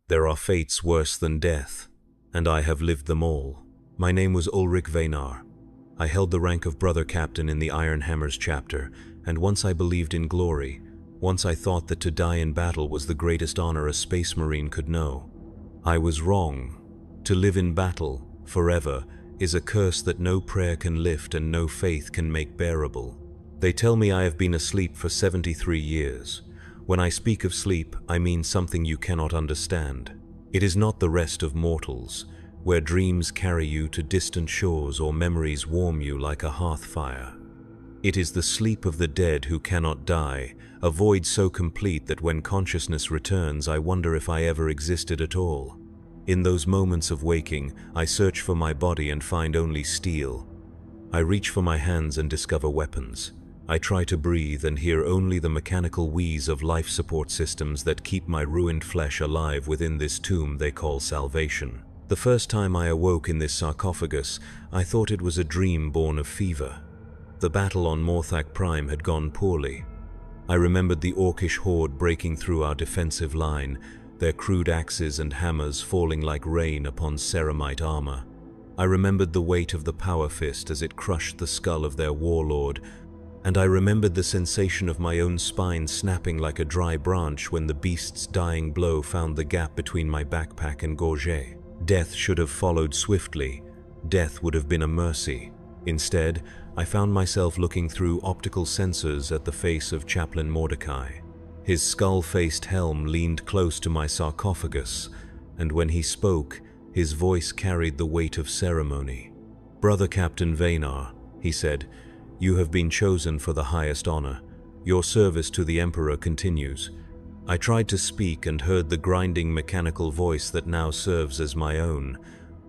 There are fates worse than death, and I have lived them all. My name was Ulrich Venar. I held the rank of brother captain in the Iron Hammers chapter, and once I believed in glory. Once I thought that to die in battle was the greatest honor a space marine could know. I was wrong. To live in battle, forever, is a curse that no prayer can lift and no faith can make bearable. They tell me I have been asleep for 73 years. When I speak of sleep, I mean something you cannot understand. It is not the rest of mortals, where dreams carry you to distant shores or memories warm you like a hearth fire. It is the sleep of the dead who cannot die, a void so complete that when consciousness returns, I wonder if I ever existed at all. In those moments of waking, I search for my body and find only steel. I reach for my hands and discover weapons. I try to breathe and hear only the mechanical wheeze of life support systems that keep my ruined flesh alive within this tomb they call salvation. The first time I awoke in this sarcophagus, I thought it was a dream born of fever. The battle on Morthak Prime had gone poorly. I remembered the orcish horde breaking through our defensive line, their crude axes and hammers falling like rain upon ceramite armor. I remembered the weight of the power fist as it crushed the skull of their warlord, and I remembered the sensation of my own spine snapping like a dry branch when the beast's dying blow found the gap between my backpack and gorget. Death should have followed swiftly. Death would have been a mercy. Instead, I found myself looking through optical sensors at the face of Chaplain Mordecai. His skull-faced helm leaned close to my sarcophagus, and when he spoke, his voice carried the weight of ceremony. "Brother Captain Venar," he said, "you have been chosen for the highest honor. Your service to the Emperor continues." I tried to speak and heard the grinding mechanical voice that now serves as my own.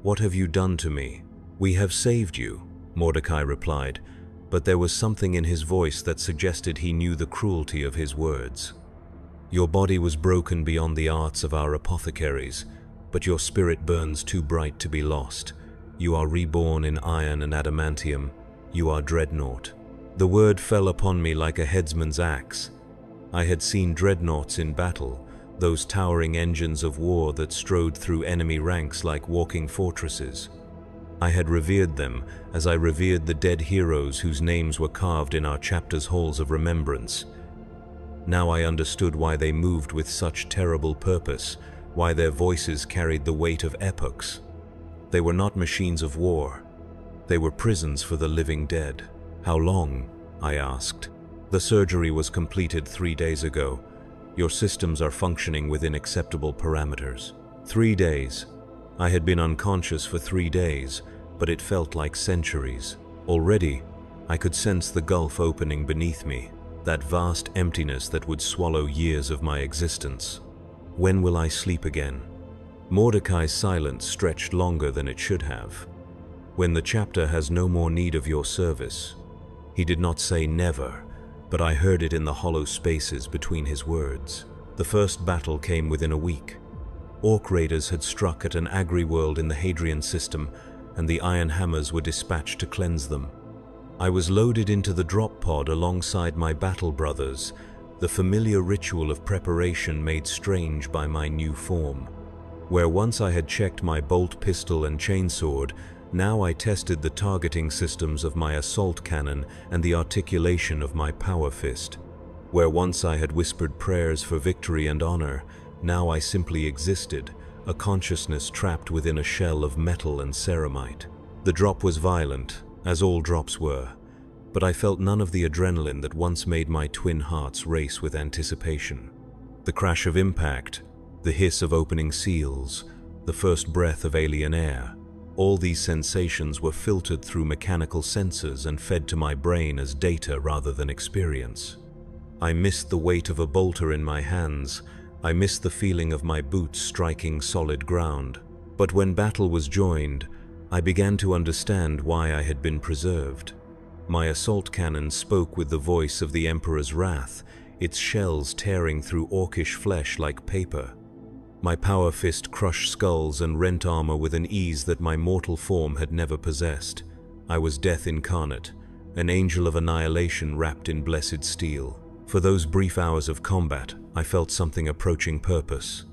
"What have you done to me?" "We have saved you," Mordecai replied, but there was something in his voice that suggested he knew the cruelty of his words. "Your body was broken beyond the arts of our apothecaries, but your spirit burns too bright to be lost. You are reborn in iron and adamantium. You are Dreadnought." The word fell upon me like a headsman's axe. I had seen Dreadnoughts in battle, those towering engines of war that strode through enemy ranks like walking fortresses. I had revered them as I revered the dead heroes whose names were carved in our chapter's halls of remembrance. Now I understood why they moved with such terrible purpose, why their voices carried the weight of epochs. They were not machines of war. They were prisons for the living dead. "How long?" I asked. "The surgery was completed 3 days ago. Your systems are functioning within acceptable parameters." 3 days. I had been unconscious for 3 days, but it felt like centuries. Already, I could sense the gulf opening beneath me, that vast emptiness that would swallow years of my existence. When will I sleep again? Mordecai's silence stretched longer than it should have. "When the chapter has no more need of your service." He did not say never, but I heard it in the hollow spaces between his words. The first battle came within a week. Orc raiders had struck at an agri-world in the Hadrian system, and the Iron Hammers were dispatched to cleanse them. I was loaded into the drop pod alongside my battle brothers, the familiar ritual of preparation made strange by my new form. Where once I had checked my bolt pistol and chainsword, now I tested the targeting systems of my assault cannon and the articulation of my power fist. Where once I had whispered prayers for victory and honor, now I simply existed, a consciousness trapped within a shell of metal and ceramite. The drop was violent, as all drops were, but I felt none of the adrenaline that once made my twin hearts race with anticipation. The crash of impact, the hiss of opening seals, the first breath of alien air, all these sensations were filtered through mechanical sensors and fed to my brain as data rather than experience. I missed the weight of a bolter in my hands. I missed the feeling of my boots striking solid ground. But when battle was joined, I began to understand why I had been preserved. My assault cannon spoke with the voice of the Emperor's wrath, its shells tearing through orcish flesh like paper. My power fist crushed skulls and rent armor with an ease that my mortal form had never possessed. I was death incarnate, an angel of annihilation wrapped in blessed steel. For those brief hours of combat, I felt something approaching purpose.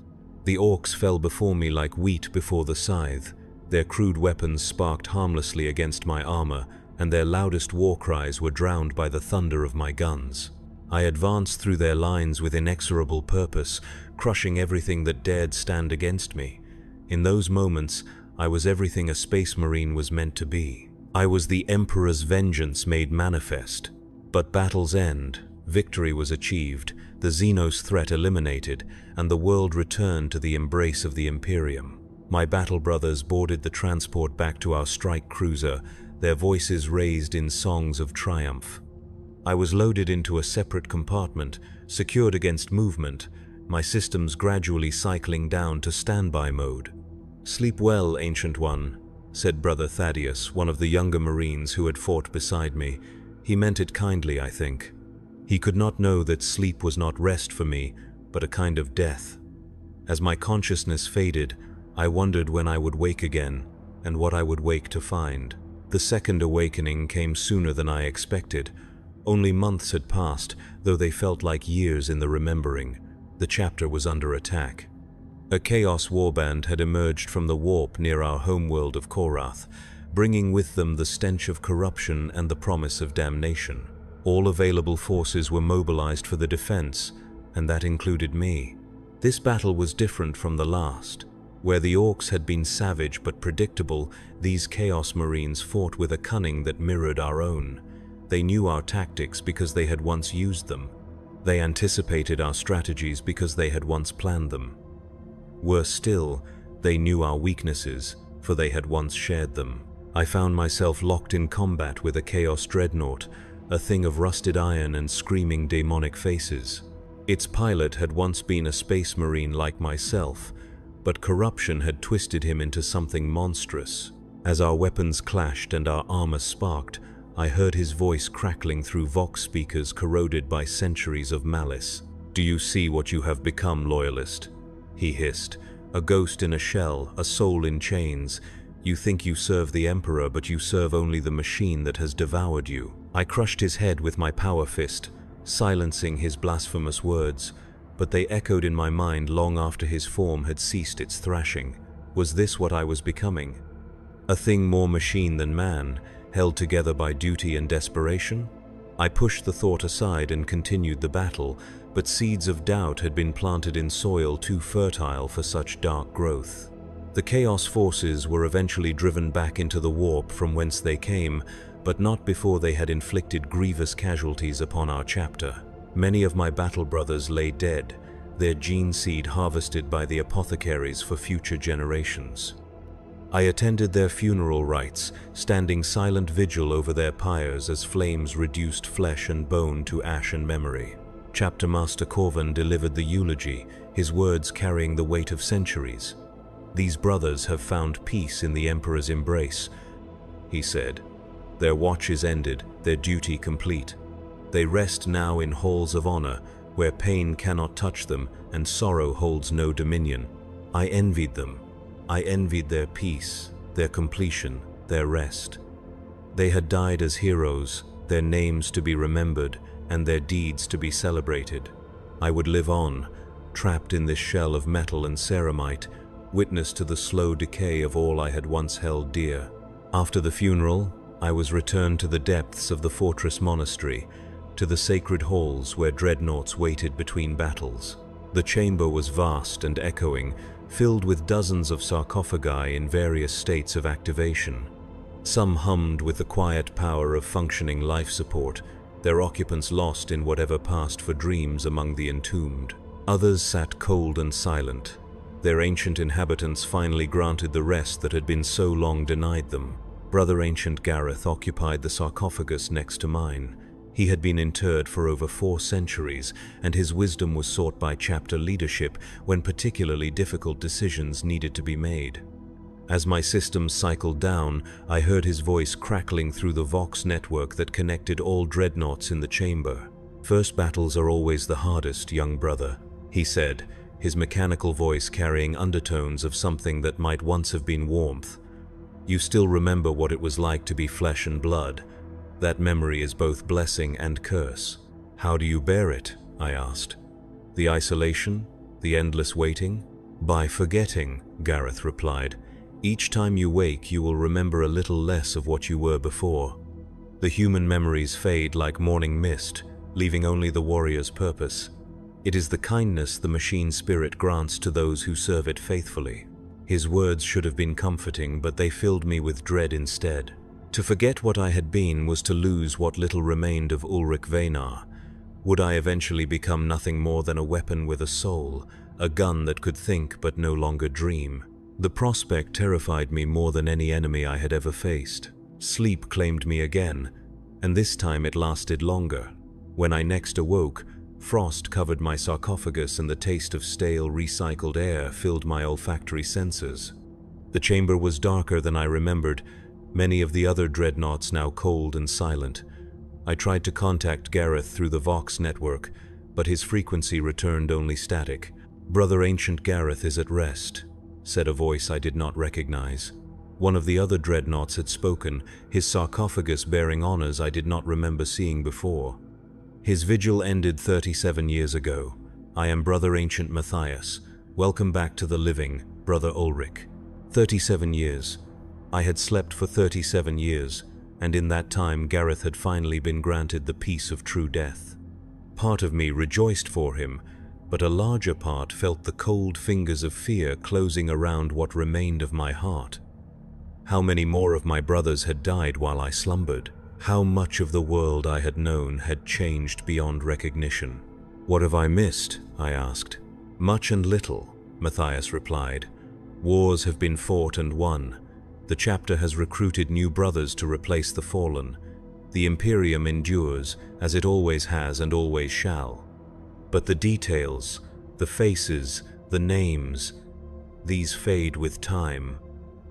The orcs fell before me like wheat before the scythe. Their crude weapons sparked harmlessly against my armor, and their loudest war cries were drowned by the thunder of my guns. I advanced through their lines with inexorable purpose, crushing everything that dared stand against me. In those moments, I was everything a space marine was meant to be. I was the Emperor's vengeance made manifest. But battle's end, victory was achieved, the Xenos threat eliminated, and the world returned to the embrace of the Imperium. My battle brothers boarded the transport back to our strike cruiser, their voices raised in songs of triumph. I was loaded into a separate compartment, secured against movement, my systems gradually cycling down to standby mode. "Sleep well, Ancient One," said Brother Thaddeus, one of the younger Marines who had fought beside me. He meant it kindly, I think. He could not know that sleep was not rest for me, but a kind of death. As my consciousness faded, I wondered when I would wake again, and what I would wake to find. The second awakening came sooner than I expected. Only months had passed, though they felt like years in the remembering. The chapter was under attack. A Chaos warband had emerged from the warp near our homeworld of Korath, bringing with them the stench of corruption and the promise of damnation. All available forces were mobilized for the defense, and that included me. This battle was different from the last. Where the orcs had been savage but predictable, these Chaos Marines fought with a cunning that mirrored our own. They knew our tactics because they had once used them. They anticipated our strategies because they had once planned them. Worse still, they knew our weaknesses, for they had once shared them. I found myself locked in combat with a Chaos Dreadnought, a thing of rusted iron and screaming demonic faces. Its pilot had once been a space marine like myself, but corruption had twisted him into something monstrous. As our weapons clashed and our armor sparked, I heard his voice crackling through vox speakers corroded by centuries of malice. "Do you see what you have become, loyalist?" he hissed. "A ghost in a shell, a soul in chains. You think you serve the Emperor, but you serve only the machine that has devoured you." I crushed his head with my power fist, silencing his blasphemous words, but they echoed in my mind long after his form had ceased its thrashing. Was this what I was becoming? A thing more machine than man, held together by duty and desperation? I pushed the thought aside and continued the battle, but seeds of doubt had been planted in soil too fertile for such dark growth. The Chaos forces were eventually driven back into the warp from whence they came, but not before they had inflicted grievous casualties upon our chapter. Many of my battle brothers lay dead, their gene seed harvested by the apothecaries for future generations. I attended their funeral rites, standing silent vigil over their pyres as flames reduced flesh and bone to ash and memory. Chapter Master Corvin delivered the eulogy, his words carrying the weight of centuries. "These brothers have found peace in the Emperor's embrace," he said. "Their watch is ended, their duty complete. They rest now in halls of honor, where pain cannot touch them and sorrow holds no dominion. I envied them. I envied their peace, their completion, their rest. They had died as heroes, their names to be remembered and their deeds to be celebrated. I would live on, trapped in this shell of metal and ceramite, witness to the slow decay of all I had once held dear." After the funeral, I was returned to the depths of the fortress monastery, to the sacred halls where dreadnoughts waited between battles. The chamber was vast and echoing, filled with dozens of sarcophagi in various states of activation. Some hummed with the quiet power of functioning life support, their occupants lost in whatever passed for dreams among the entombed. Others sat cold and silent, their ancient inhabitants finally granted the rest that had been so long denied them. Brother Ancient Gareth occupied the sarcophagus next to mine. He had been interred for over 4 centuries, and his wisdom was sought by chapter leadership when particularly difficult decisions needed to be made. As my systems cycled down, I heard his voice crackling through the Vox network that connected all dreadnoughts in the chamber. "First battles are always the hardest, young brother," he said, his mechanical voice carrying undertones of something that might once have been warmth. "You still remember what it was like to be flesh and blood. That memory is both blessing and curse. How do you bear it?" I asked. "The isolation? The endless waiting? By forgetting, Gareth replied. Each time you wake, you will remember a little less of what you were before. The human memories fade like morning mist, leaving only the warrior's purpose. It is the kindness the machine spirit grants to those who serve it faithfully. His words should have been comforting, but they filled me with dread instead. To forget what I had been was to lose what little remained of Ulrich Venar. Would I eventually become nothing more than a weapon with a soul, a gun that could think but no longer dream? The prospect terrified me more than any enemy I had ever faced. Sleep claimed me again, and this time it lasted longer. When I next awoke, frost covered my sarcophagus and the taste of stale, recycled air filled my olfactory senses. The chamber was darker than I remembered, many of the other dreadnoughts now cold and silent. I tried to contact Gareth through the Vox network, but his frequency returned only static. "Brother Ancient Gareth is at rest," said a voice I did not recognize. One of the other dreadnoughts had spoken, his sarcophagus bearing honors I did not remember seeing before. "His vigil ended 37 years ago. I am Brother Ancient Matthias. Welcome back to the living, Brother Ulrich." 37 years. I had slept for 37 years, and in that time Gareth had finally been granted the peace of true death. Part of me rejoiced for him, but a larger part felt the cold fingers of fear closing around what remained of my heart. How many more of my brothers had died while I slumbered? How much of the world I had known had changed beyond recognition? "What have I missed?" I asked. "Much and little," Matthias replied. "Wars have been fought and won. The chapter has recruited new brothers to replace the fallen. The Imperium endures, as it always has and always shall. But the details, the faces, the names, these fade with time.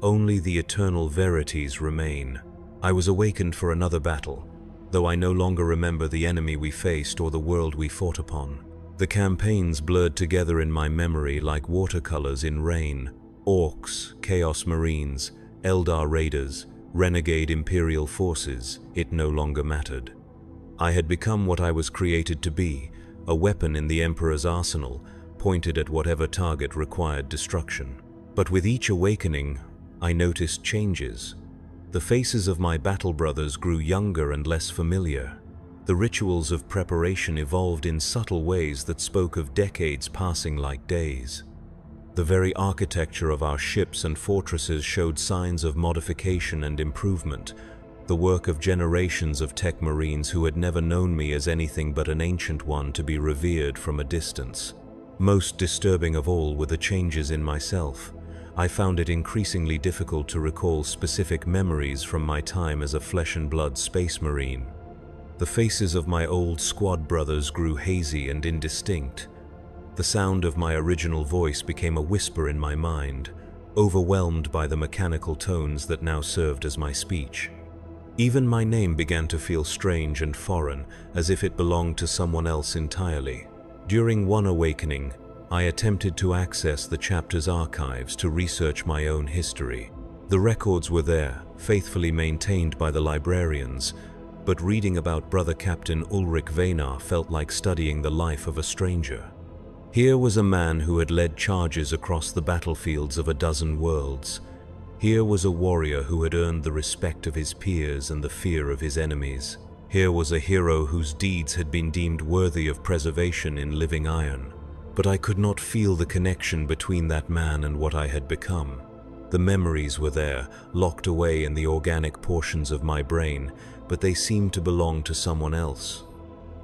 Only the eternal verities remain." I was awakened for another battle, though I no longer remember the enemy we faced or the world we fought upon. The campaigns blurred together in my memory like watercolors in rain. Orcs, Chaos Marines, Eldar Raiders, renegade Imperial forces, it no longer mattered. I had become what I was created to be, a weapon in the Emperor's arsenal, pointed at whatever target required destruction. But with each awakening, I noticed changes. The faces of my battle brothers grew younger and less familiar. The rituals of preparation evolved in subtle ways that spoke of decades passing like days. The very architecture of our ships and fortresses showed signs of modification and improvement, the work of generations of tech marines who had never known me as anything but an ancient one to be revered from a distance. Most disturbing of all were the changes in myself. I found it increasingly difficult to recall specific memories from my time as a flesh-and-blood space marine. The faces of my old squad brothers grew hazy and indistinct. The sound of my original voice became a whisper in my mind, overwhelmed by the mechanical tones that now served as my speech. Even my name began to feel strange and foreign, as if it belonged to someone else entirely. During one awakening, I attempted to access the chapter's archives to research my own history. The records were there, faithfully maintained by the librarians, but reading about Brother Captain Ulrich Venar felt like studying the life of a stranger. Here was a man who had led charges across the battlefields of a dozen worlds. Here was a warrior who had earned the respect of his peers and the fear of his enemies. Here was a hero whose deeds had been deemed worthy of preservation in living iron. But I could not feel the connection between that man and what I had become. The memories were there, locked away in the organic portions of my brain, but they seemed to belong to someone else.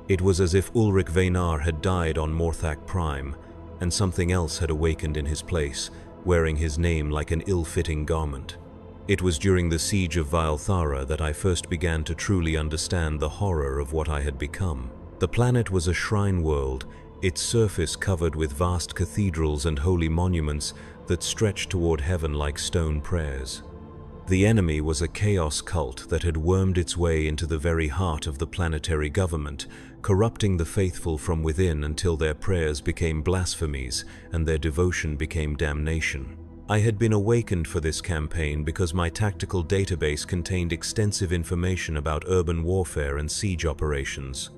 It was as if Ulrich Venar had died on Morthak Prime, and something else had awakened in his place, wearing his name like an ill-fitting garment. It was during the siege of Vaelthara that I first began to truly understand the horror of what I had become. The planet was a shrine world, its surface covered with vast cathedrals and holy monuments that stretched toward heaven like stone prayers. The enemy was a chaos cult that had wormed its way into the very heart of the planetary government, corrupting the faithful from within until their prayers became blasphemies and their devotion became damnation. I had been awakened for this campaign because my tactical database contained extensive information about urban warfare and siege operations.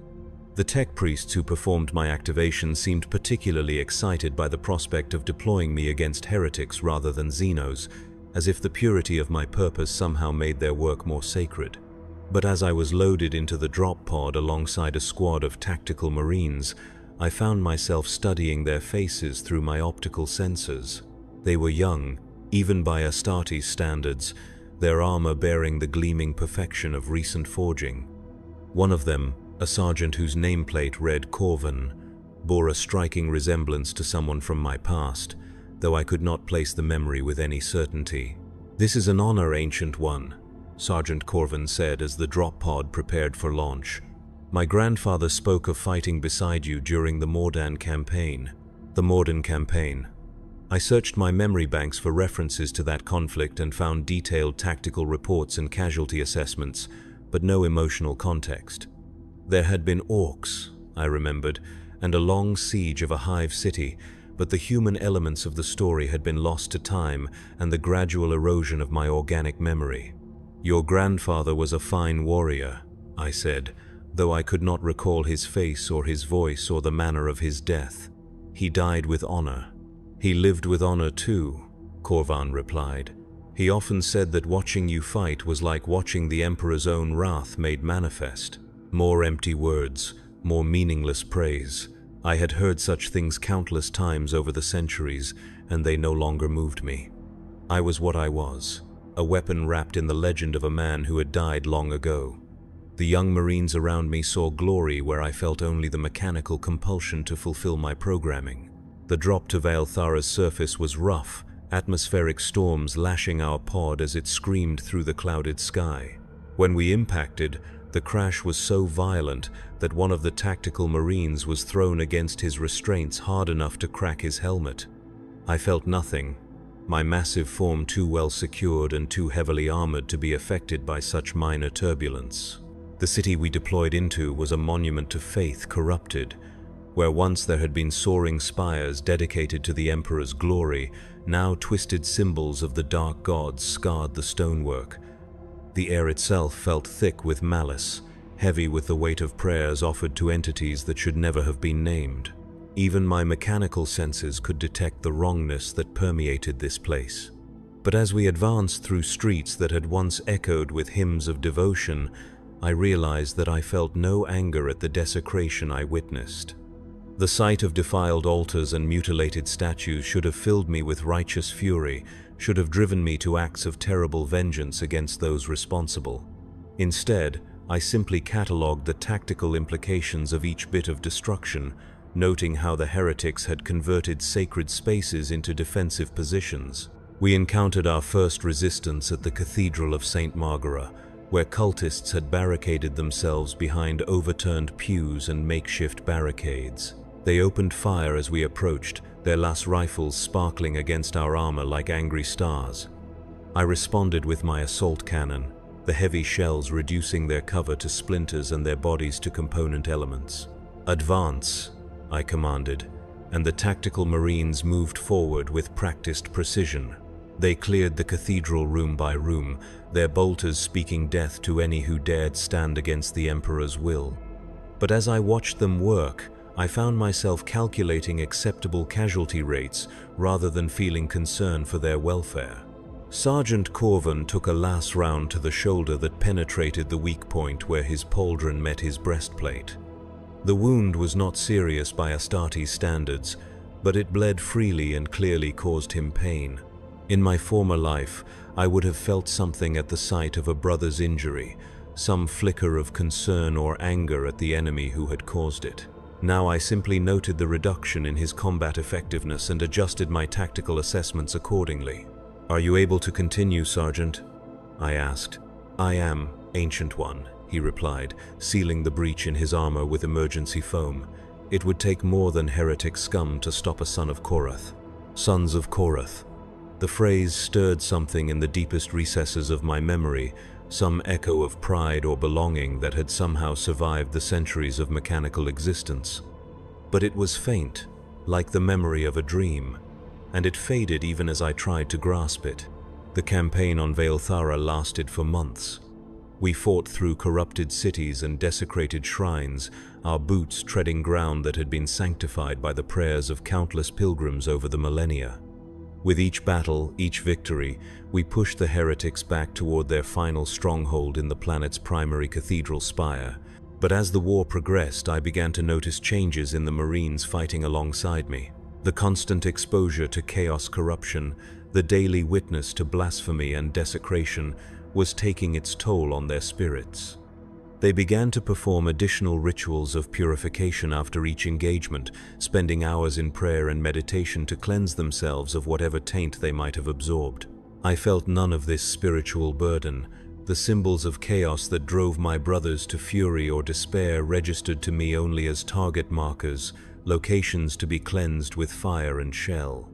The tech priests who performed my activation seemed particularly excited by the prospect of deploying me against heretics rather than Xenos, as if the purity of my purpose somehow made their work more sacred. But as I was loaded into the drop pod alongside a squad of tactical Marines, I found myself studying their faces through my optical sensors. They were young, even by Astartes standards, their armor bearing the gleaming perfection of recent forging. One of them, a sergeant whose nameplate read Corvin, bore a striking resemblance to someone from my past, though I could not place the memory with any certainty. "This is an honor, Ancient One," Sergeant Corvin said as the drop pod prepared for launch. "My grandfather spoke of fighting beside you during the Mordan campaign." The Mordan campaign. I searched my memory banks for references to that conflict and found detailed tactical reports and casualty assessments, but no emotional context. There had been orcs, I remembered, and a long siege of a hive city, but the human elements of the story had been lost to time and the gradual erosion of my organic memory. "Your grandfather was a fine warrior," I said, though I could not recall his face or his voice or the manner of his death. "He died with honor." "He lived with honor too," Corvan replied. "He often said that watching you fight was like watching the Emperor's own wrath made manifest." More empty words, more meaningless praise. I had heard such things countless times over the centuries, and they no longer moved me. I was what I was, a weapon wrapped in the legend of a man who had died long ago. The young Marines around me saw glory where I felt only the mechanical compulsion to fulfill my programming. The drop to Vale Thara's surface was rough, atmospheric storms lashing our pod as it screamed through the clouded sky. When we impacted, the crash was so violent that one of the tactical Marines was thrown against his restraints hard enough to crack his helmet. I felt nothing, my massive form too well secured and too heavily armored to be affected by such minor turbulence. The city we deployed into was a monument to faith corrupted. Where once there had been soaring spires dedicated to the Emperor's glory, now twisted symbols of the dark gods scarred the stonework. The air itself felt thick with malice, heavy with the weight of prayers offered to entities that should never have been named. Even my mechanical senses could detect the wrongness that permeated this place. But as we advanced through streets that had once echoed with hymns of devotion, I realized that I felt no anger at the desecration I witnessed. The sight of defiled altars and mutilated statues should have filled me with righteous fury, should have driven me to acts of terrible vengeance against those responsible. Instead, I simply catalogued the tactical implications of each bit of destruction, noting how the heretics had converted sacred spaces into defensive positions. We encountered our first resistance at the Cathedral of St. Margara, where cultists had barricaded themselves behind overturned pews and makeshift barricades. They opened fire as we approached, their las rifles sparkling against our armor like angry stars. I responded with my assault cannon, the heavy shells reducing their cover to splinters and their bodies to component elements. "Advance," I commanded, and the tactical Marines moved forward with practiced precision. They cleared the cathedral room by room, their bolters speaking death to any who dared stand against the Emperor's will. But as I watched them work, I found myself calculating acceptable casualty rates rather than feeling concern for their welfare. Sergeant Corvin took a last round to the shoulder that penetrated the weak point where his pauldron met his breastplate. The wound was not serious by Astartes standards, but it bled freely and clearly caused him pain. In my former life, I would have felt something at the sight of a brother's injury, some flicker of concern or anger at the enemy who had caused it. Now I simply noted the reduction in his combat effectiveness and adjusted my tactical assessments accordingly. "Are you able to continue, Sergeant?" I asked. "I am, Ancient One," he replied, sealing the breach in his armor with emergency foam. "It would take more than heretic scum to stop a son of Korath." Sons of Korath. The phrase stirred something in the deepest recesses of my memory, some echo of pride or belonging that had somehow survived the centuries of mechanical existence. But it was faint, like the memory of a dream, and it faded even as I tried to grasp it. The campaign on Vale Thara lasted for months. We fought through corrupted cities and desecrated shrines, our boots treading ground that had been sanctified by the prayers of countless pilgrims over the millennia. With each battle, each victory, we pushed the heretics back toward their final stronghold in the planet's primary cathedral spire. But as the war progressed, I began to notice changes in the Marines fighting alongside me. The constant exposure to chaos corruption, the daily witness to blasphemy and desecration, was taking its toll on their spirits. They began to perform additional rituals of purification after each engagement, spending hours in prayer and meditation to cleanse themselves of whatever taint they might have absorbed. I felt none of this spiritual burden. The symbols of chaos that drove my brothers to fury or despair registered to me only as target markers, locations to be cleansed with fire and shell.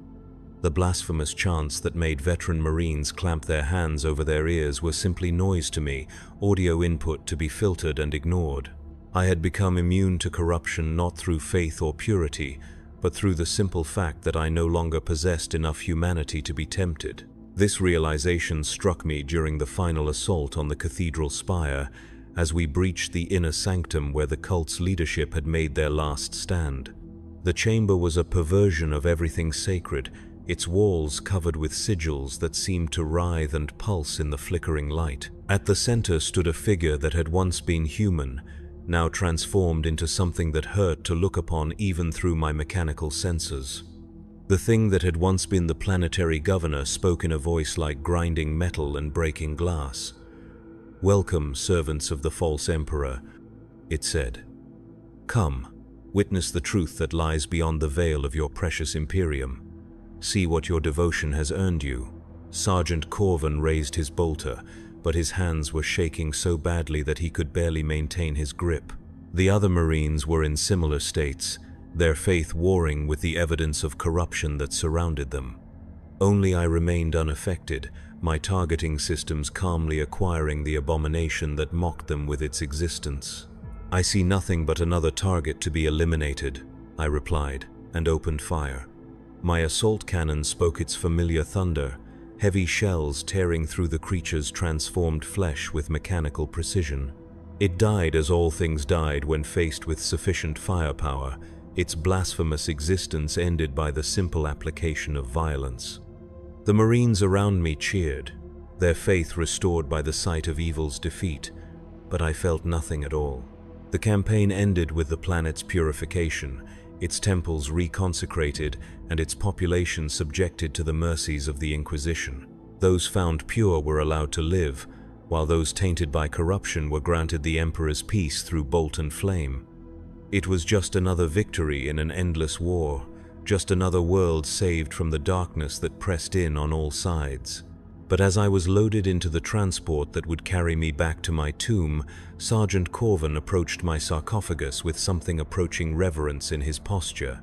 The blasphemous chants that made veteran Marines clamp their hands over their ears were simply noise to me, audio input to be filtered and ignored. I had become immune to corruption not through faith or purity, but through the simple fact that I no longer possessed enough humanity to be tempted. This realization struck me during the final assault on the cathedral spire, as we breached the inner sanctum where the cult's leadership had made their last stand. The chamber was a perversion of everything sacred, its walls covered with sigils that seemed to writhe and pulse in the flickering light. At the center stood a figure that had once been human, now transformed into something that hurt to look upon even through my mechanical senses. The thing that had once been the planetary governor spoke in a voice like grinding metal and breaking glass. "Welcome, servants of the false emperor," it said. "Come, witness the truth that lies beyond the veil of your precious Imperium. See what your devotion has earned you." Sergeant Corvin raised his bolter, but his hands were shaking so badly that he could barely maintain his grip. The other Marines were in similar states, their faith warring with the evidence of corruption that surrounded them. Only I remained unaffected, my targeting systems calmly acquiring the abomination that mocked them with its existence. "I see nothing but another target to be eliminated," I replied, and opened fire. My assault cannon spoke its familiar thunder, heavy shells tearing through the creature's transformed flesh with mechanical precision. It died as all things died when faced with sufficient firepower, its blasphemous existence ended by the simple application of violence. The Marines around me cheered, their faith restored by the sight of evil's defeat, but I felt nothing at all. The campaign ended with the planet's purification, its temples reconsecrated, and its population subjected to the mercies of the Inquisition. Those found pure were allowed to live, while those tainted by corruption were granted the Emperor's peace through bolt and flame. It was just another victory in an endless war, just another world saved from the darkness that pressed in on all sides. But as I was loaded into the transport that would carry me back to my tomb, Sergeant Corvin approached my sarcophagus with something approaching reverence in his posture.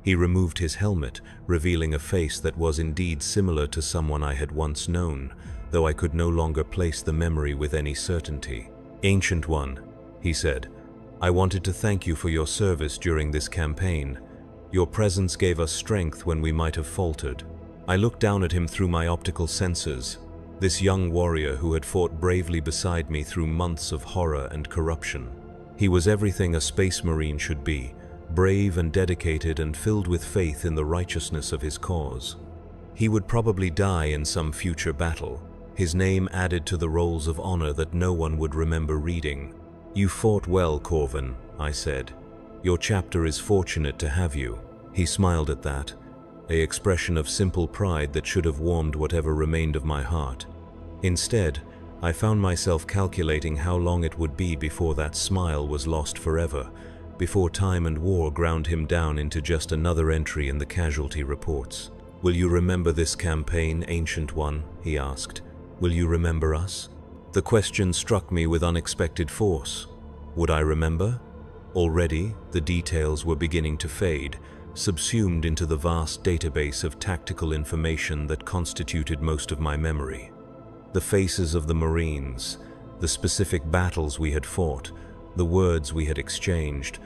He removed his helmet, revealing a face that was indeed similar to someone I had once known, though I could no longer place the memory with any certainty. "Ancient One," he said, "I wanted to thank you for your service during this campaign. Your presence gave us strength when we might have faltered." I looked down at him through my optical sensors, this young warrior who had fought bravely beside me through months of horror and corruption. He was everything a space marine should be, brave and dedicated and filled with faith in the righteousness of his cause. He would probably die in some future battle, his name added to the rolls of honor that no one would remember reading. "You fought well, Corvin," I said. "Your chapter is fortunate to have you." He smiled at that, an expression of simple pride that should have warmed whatever remained of my heart. Instead, I found myself calculating how long it would be before that smile was lost forever, before time and war ground him down into just another entry in the casualty reports. "Will you remember this campaign, Ancient One?" he asked. "Will you remember us?" The question struck me with unexpected force. Would I remember? Already, the details were beginning to fade, subsumed into the vast database of tactical information that constituted most of my memory. The faces of the Marines, the specific battles we had fought, the words we had exchanged,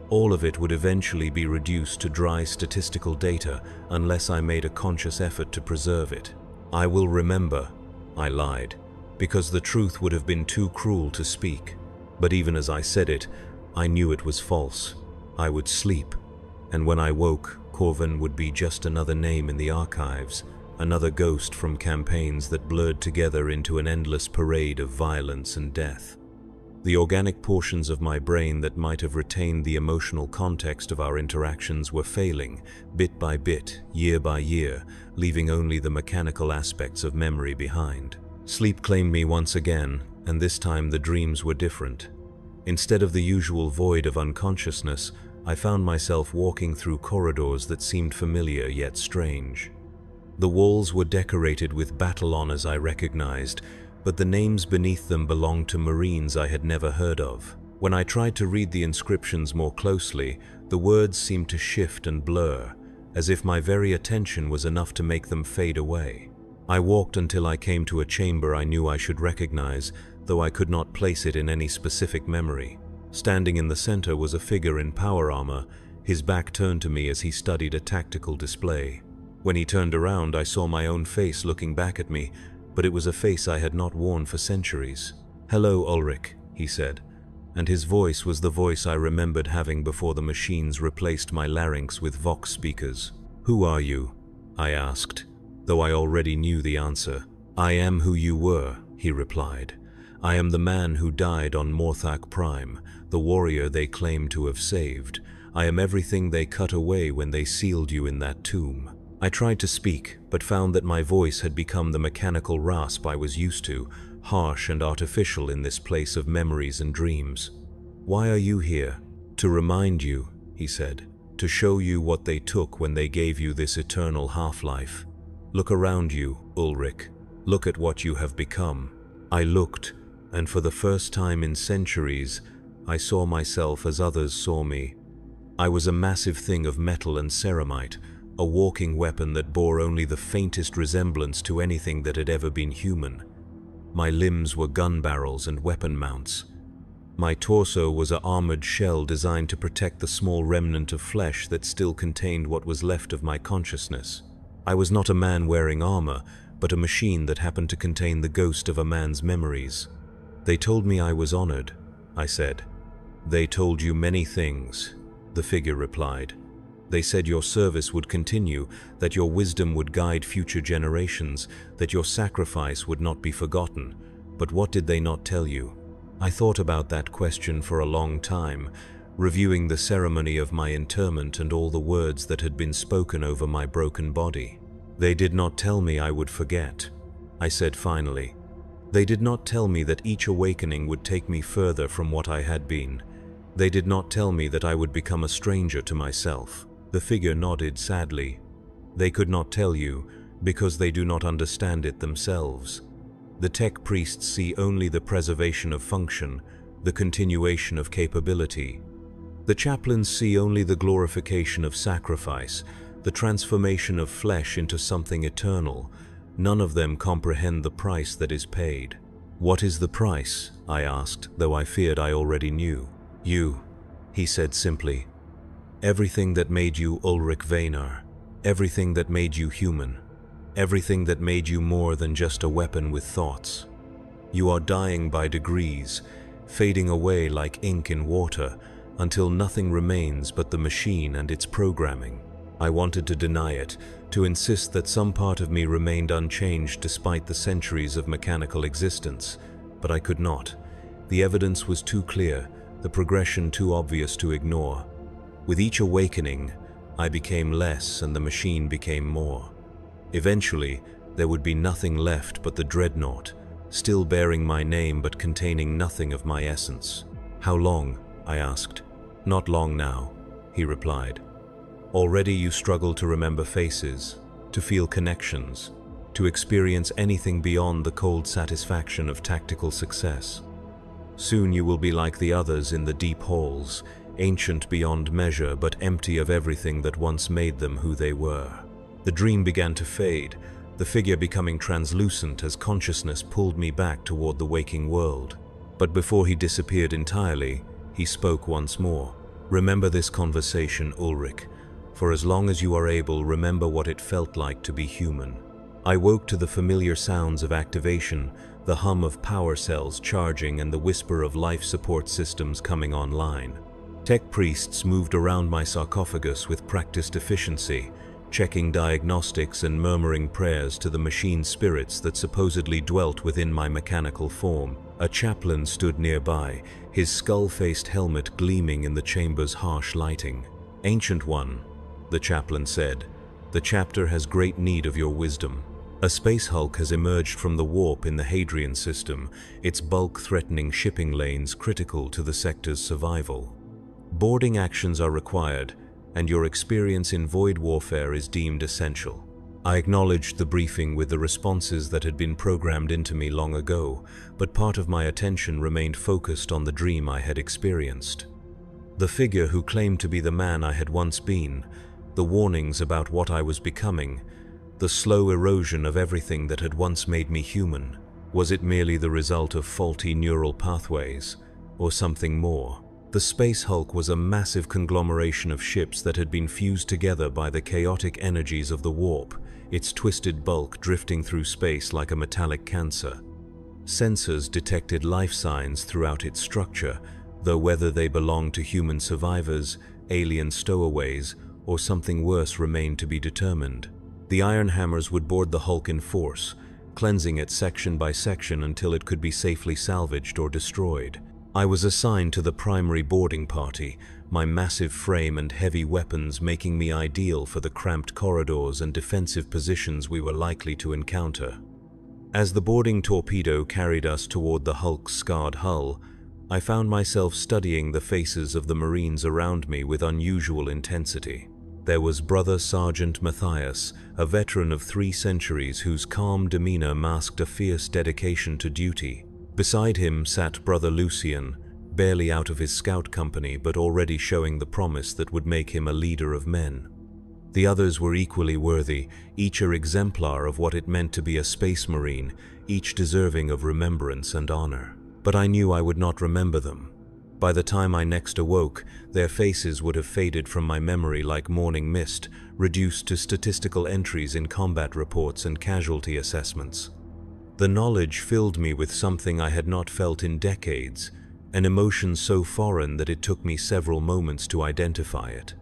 all of it would eventually be reduced to dry statistical data unless I made a conscious effort to preserve it. "I will remember," I lied. because the truth would have been too cruel to speak. But even as I said it, I knew it was false. I would sleep, and when I woke, Corvin would be just another name in the archives, another ghost from campaigns that blurred together into an endless parade of violence and death. The organic portions of my brain that might have retained the emotional context of our interactions were failing, bit by bit, year by year, leaving only the mechanical aspects of memory behind. Sleep claimed me once again, and this time the dreams were different. Instead of the usual void of unconsciousness, I found myself walking through corridors that seemed familiar yet strange. The walls were decorated with battle honors I recognized, but the names beneath them belonged to Marines I had never heard of. When I tried to read the inscriptions more closely, the words seemed to shift and blur, as if my very attention was enough to make them fade away. I walked until I came to a chamber I knew I should recognize, though I could not place it in any specific memory. Standing in the center was a figure in power armor, his back turned to me as he studied a tactical display. When he turned around, I saw my own face looking back at me, but it was a face I had not worn for centuries. "Hello, Ulrich," he said, and his voice was the voice I remembered having before the machines replaced my larynx with Vox speakers. "Who are you?" I asked, though I already knew the answer. "I am who you were," he replied. "I am the man who died on Morthak Prime, the warrior they claim to have saved. I am everything they cut away when they sealed you in that tomb." I tried to speak, but found that my voice had become the mechanical rasp I was used to, harsh and artificial in this place of memories and dreams. "Why are you here?" "To remind you," he said, "to show you what they took when they gave you this eternal half-life. Look around you, Ulrich. Look at what you have become." I looked, and for the first time in centuries, I saw myself as others saw me. I was a massive thing of metal and ceramite, a walking weapon that bore only the faintest resemblance to anything that had ever been human. My limbs were gun barrels and weapon mounts. My torso was an armored shell designed to protect the small remnant of flesh that still contained what was left of my consciousness. I was not a man wearing armor, but a machine that happened to contain the ghost of a man's memories. "They told me I was honored," I said. "They told you many things," the figure replied. "They said your service would continue, that your wisdom would guide future generations, that your sacrifice would not be forgotten. But what did they not tell you?" I thought about that question for a long time, reviewing the ceremony of my interment and all the words that had been spoken over my broken body. "They did not tell me I would forget," I said finally. "They did not tell me that each awakening would take me further from what I had been. They did not tell me that I would become a stranger to myself." The figure nodded sadly. "They could not tell you, because they do not understand it themselves. The tech priests see only the preservation of function, the continuation of capability. The chaplains see only the glorification of sacrifice, the transformation of flesh into something eternal. None of them comprehend the price that is paid." "What is the price?" I asked, though I feared I already knew. "You," he said simply. "Everything that made you Ulrich Venar. Everything that made you human. Everything that made you more than just a weapon with thoughts. You are dying by degrees, fading away like ink in water, until nothing remains but the machine and its programming." I wanted to deny it, to insist that some part of me remained unchanged despite the centuries of mechanical existence, but I could not. The evidence was too clear, the progression too obvious to ignore. With each awakening, I became less and the machine became more. Eventually, there would be nothing left but the Dreadnought, still bearing my name but containing nothing of my essence. "How long?" I asked. "Not long now," he replied. "Already you struggle to remember faces, to feel connections, to experience anything beyond the cold satisfaction of tactical success. Soon you will be like the others in the deep halls, ancient beyond measure but empty of everything that once made them who they were." The dream began to fade, the figure becoming translucent as consciousness pulled me back toward the waking world. But before he disappeared entirely, he spoke once more. "Remember this conversation, Ulrich. For as long as you are able, remember what it felt like to be human. I woke to the familiar sounds of activation, the hum of power cells charging and the whisper of life support systems coming online. Tech priests moved around my sarcophagus with practiced efficiency, checking diagnostics and murmuring prayers to the machine spirits that supposedly dwelt within my mechanical form. A chaplain stood nearby, his skull-faced helmet gleaming in the chamber's harsh lighting. "Ancient One," the chaplain said, "the chapter has great need of your wisdom. A space hulk has emerged from the warp in the Hadrian system, its bulk threatening shipping lanes critical to the sector's survival. Boarding actions are required, and your experience in void warfare is deemed essential." I acknowledged the briefing with the responses that had been programmed into me long ago, but part of my attention remained focused on the dream I had experienced. The figure who claimed to be the man I had once been, the warnings about what I was becoming, the slow erosion of everything that had once made me human. Was it merely the result of faulty neural pathways, or something more? The Space Hulk was a massive conglomeration of ships that had been fused together by the chaotic energies of the warp, its twisted bulk drifting through space like a metallic cancer. Sensors detected life signs throughout its structure, though whether they belonged to human survivors, alien stowaways, or something worse remained to be determined. The iron hammers would board the Hulk in force, cleansing it section by section until it could be safely salvaged or destroyed. I was assigned to the primary boarding party, my massive frame and heavy weapons making me ideal for the cramped corridors and defensive positions we were likely to encounter. As the boarding torpedo carried us toward the Hulk's scarred hull, I found myself studying the faces of the Marines around me with unusual intensity. There was Brother Sergeant Matthias, a veteran of 3 centuries whose calm demeanor masked a fierce dedication to duty. Beside him sat Brother Lucian, barely out of his scout company but already showing the promise that would make him a leader of men. The others were equally worthy, each an exemplar of what it meant to be a space marine, each deserving of remembrance and honor. But I knew I would not remember them. By the time I next awoke, their faces would have faded from my memory like morning mist, reduced to statistical entries in combat reports and casualty assessments. The knowledge filled me with something I had not felt in decades, an emotion so foreign that it took me several moments to identify it.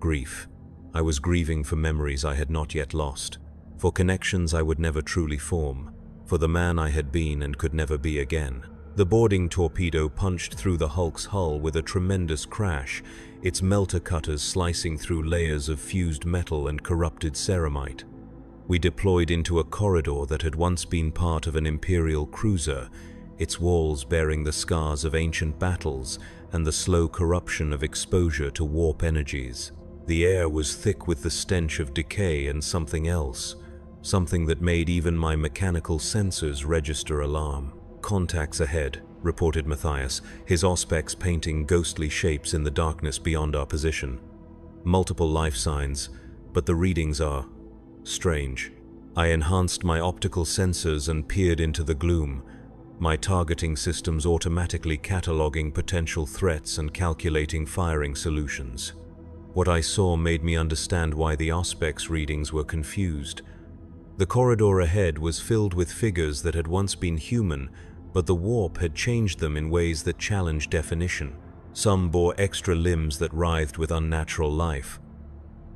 Grief. I was grieving for memories I had not yet lost, for connections I would never truly form, for the man I had been and could never be again. The boarding torpedo punched through the Hulk's hull with a tremendous crash, its melter cutters slicing through layers of fused metal and corrupted ceramite. We deployed into a corridor that had once been part of an Imperial cruiser, its walls bearing the scars of ancient battles and the slow corruption of exposure to warp energies. The air was thick with the stench of decay and something else, something that made even my mechanical sensors register alarm. "Contacts ahead," reported Matthias, his auspex painting ghostly shapes in the darkness beyond our position. "Multiple life signs, but the readings are strange." I enhanced my optical sensors and peered into the gloom, my targeting systems automatically cataloging potential threats and calculating firing solutions. What I saw made me understand why the auspex readings were confused. The corridor ahead was filled with figures that had once been human, but the warp had changed them in ways that challenged definition. Some bore extra limbs that writhed with unnatural life.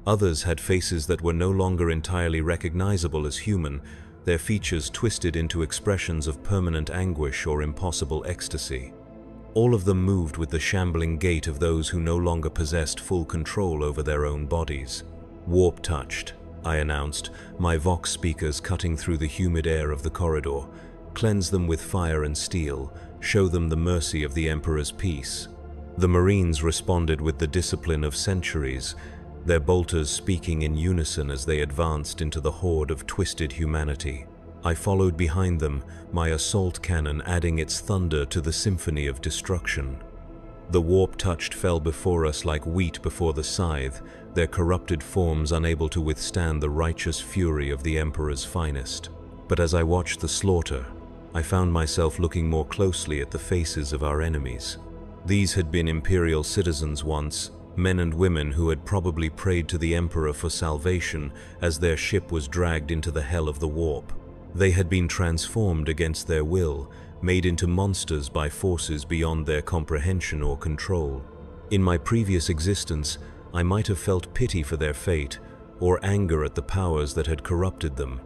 Others had faces that were no longer entirely recognizable as human, their features twisted into expressions of permanent anguish or impossible ecstasy. All of them moved with the shambling gait of those who no longer possessed full control over their own bodies. "Warp touched," I announced, my vox speakers cutting through the humid air of the corridor. "Cleanse them with fire and steel, show them the mercy of the Emperor's peace." The Marines responded with the discipline of centuries, their bolters speaking in unison as they advanced into the horde of twisted humanity. I followed behind them, my assault cannon adding its thunder to the symphony of destruction. The warp-touched fell before us like wheat before the scythe, their corrupted forms unable to withstand the righteous fury of the Emperor's finest. But as I watched the slaughter, I found myself looking more closely at the faces of our enemies. These had been Imperial citizens once, men and women who had probably prayed to the Emperor for salvation as their ship was dragged into the hell of the warp. They had been transformed against their will, made into monsters by forces beyond their comprehension or control. In my previous existence, I might have felt pity for their fate, or anger at the powers that had corrupted them.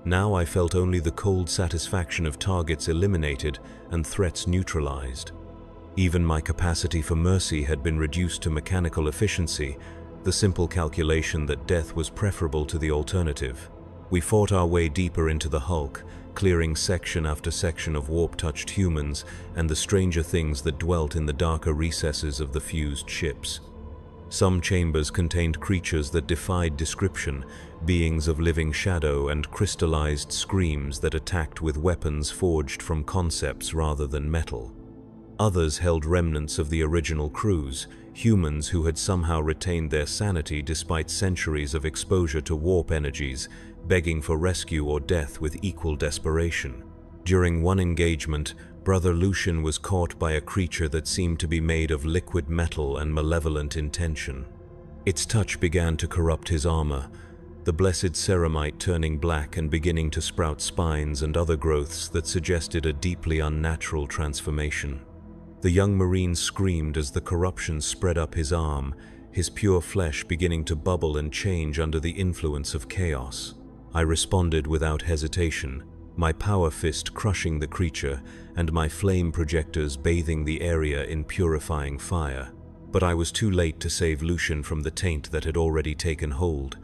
Now I felt only the cold satisfaction of targets eliminated and threats neutralized. Even my capacity for mercy had been reduced to mechanical efficiency, the simple calculation that death was preferable to the alternative. We fought our way deeper into the hulk, clearing section after section of warp-touched humans and the stranger things that dwelt in the darker recesses of the fused ships. Some chambers contained creatures that defied description, beings of living shadow and crystallized screams that attacked with weapons forged from concepts rather than metal. Others held remnants of the original crews, humans who had somehow retained their sanity despite centuries of exposure to warp energies, begging for rescue or death with equal desperation. During one engagement, Brother Lucian was caught by a creature that seemed to be made of liquid metal and malevolent intention. Its touch began to corrupt his armor, the blessed ceramite turning black and beginning to sprout spines and other growths that suggested a deeply unnatural transformation. The young Marine screamed as the corruption spread up his arm, his pure flesh beginning to bubble and change under the influence of chaos. I responded without hesitation, my power fist crushing the creature and my flame projectors bathing the area in purifying fire. But I was too late to save Lucian from the taint that had already taken hold.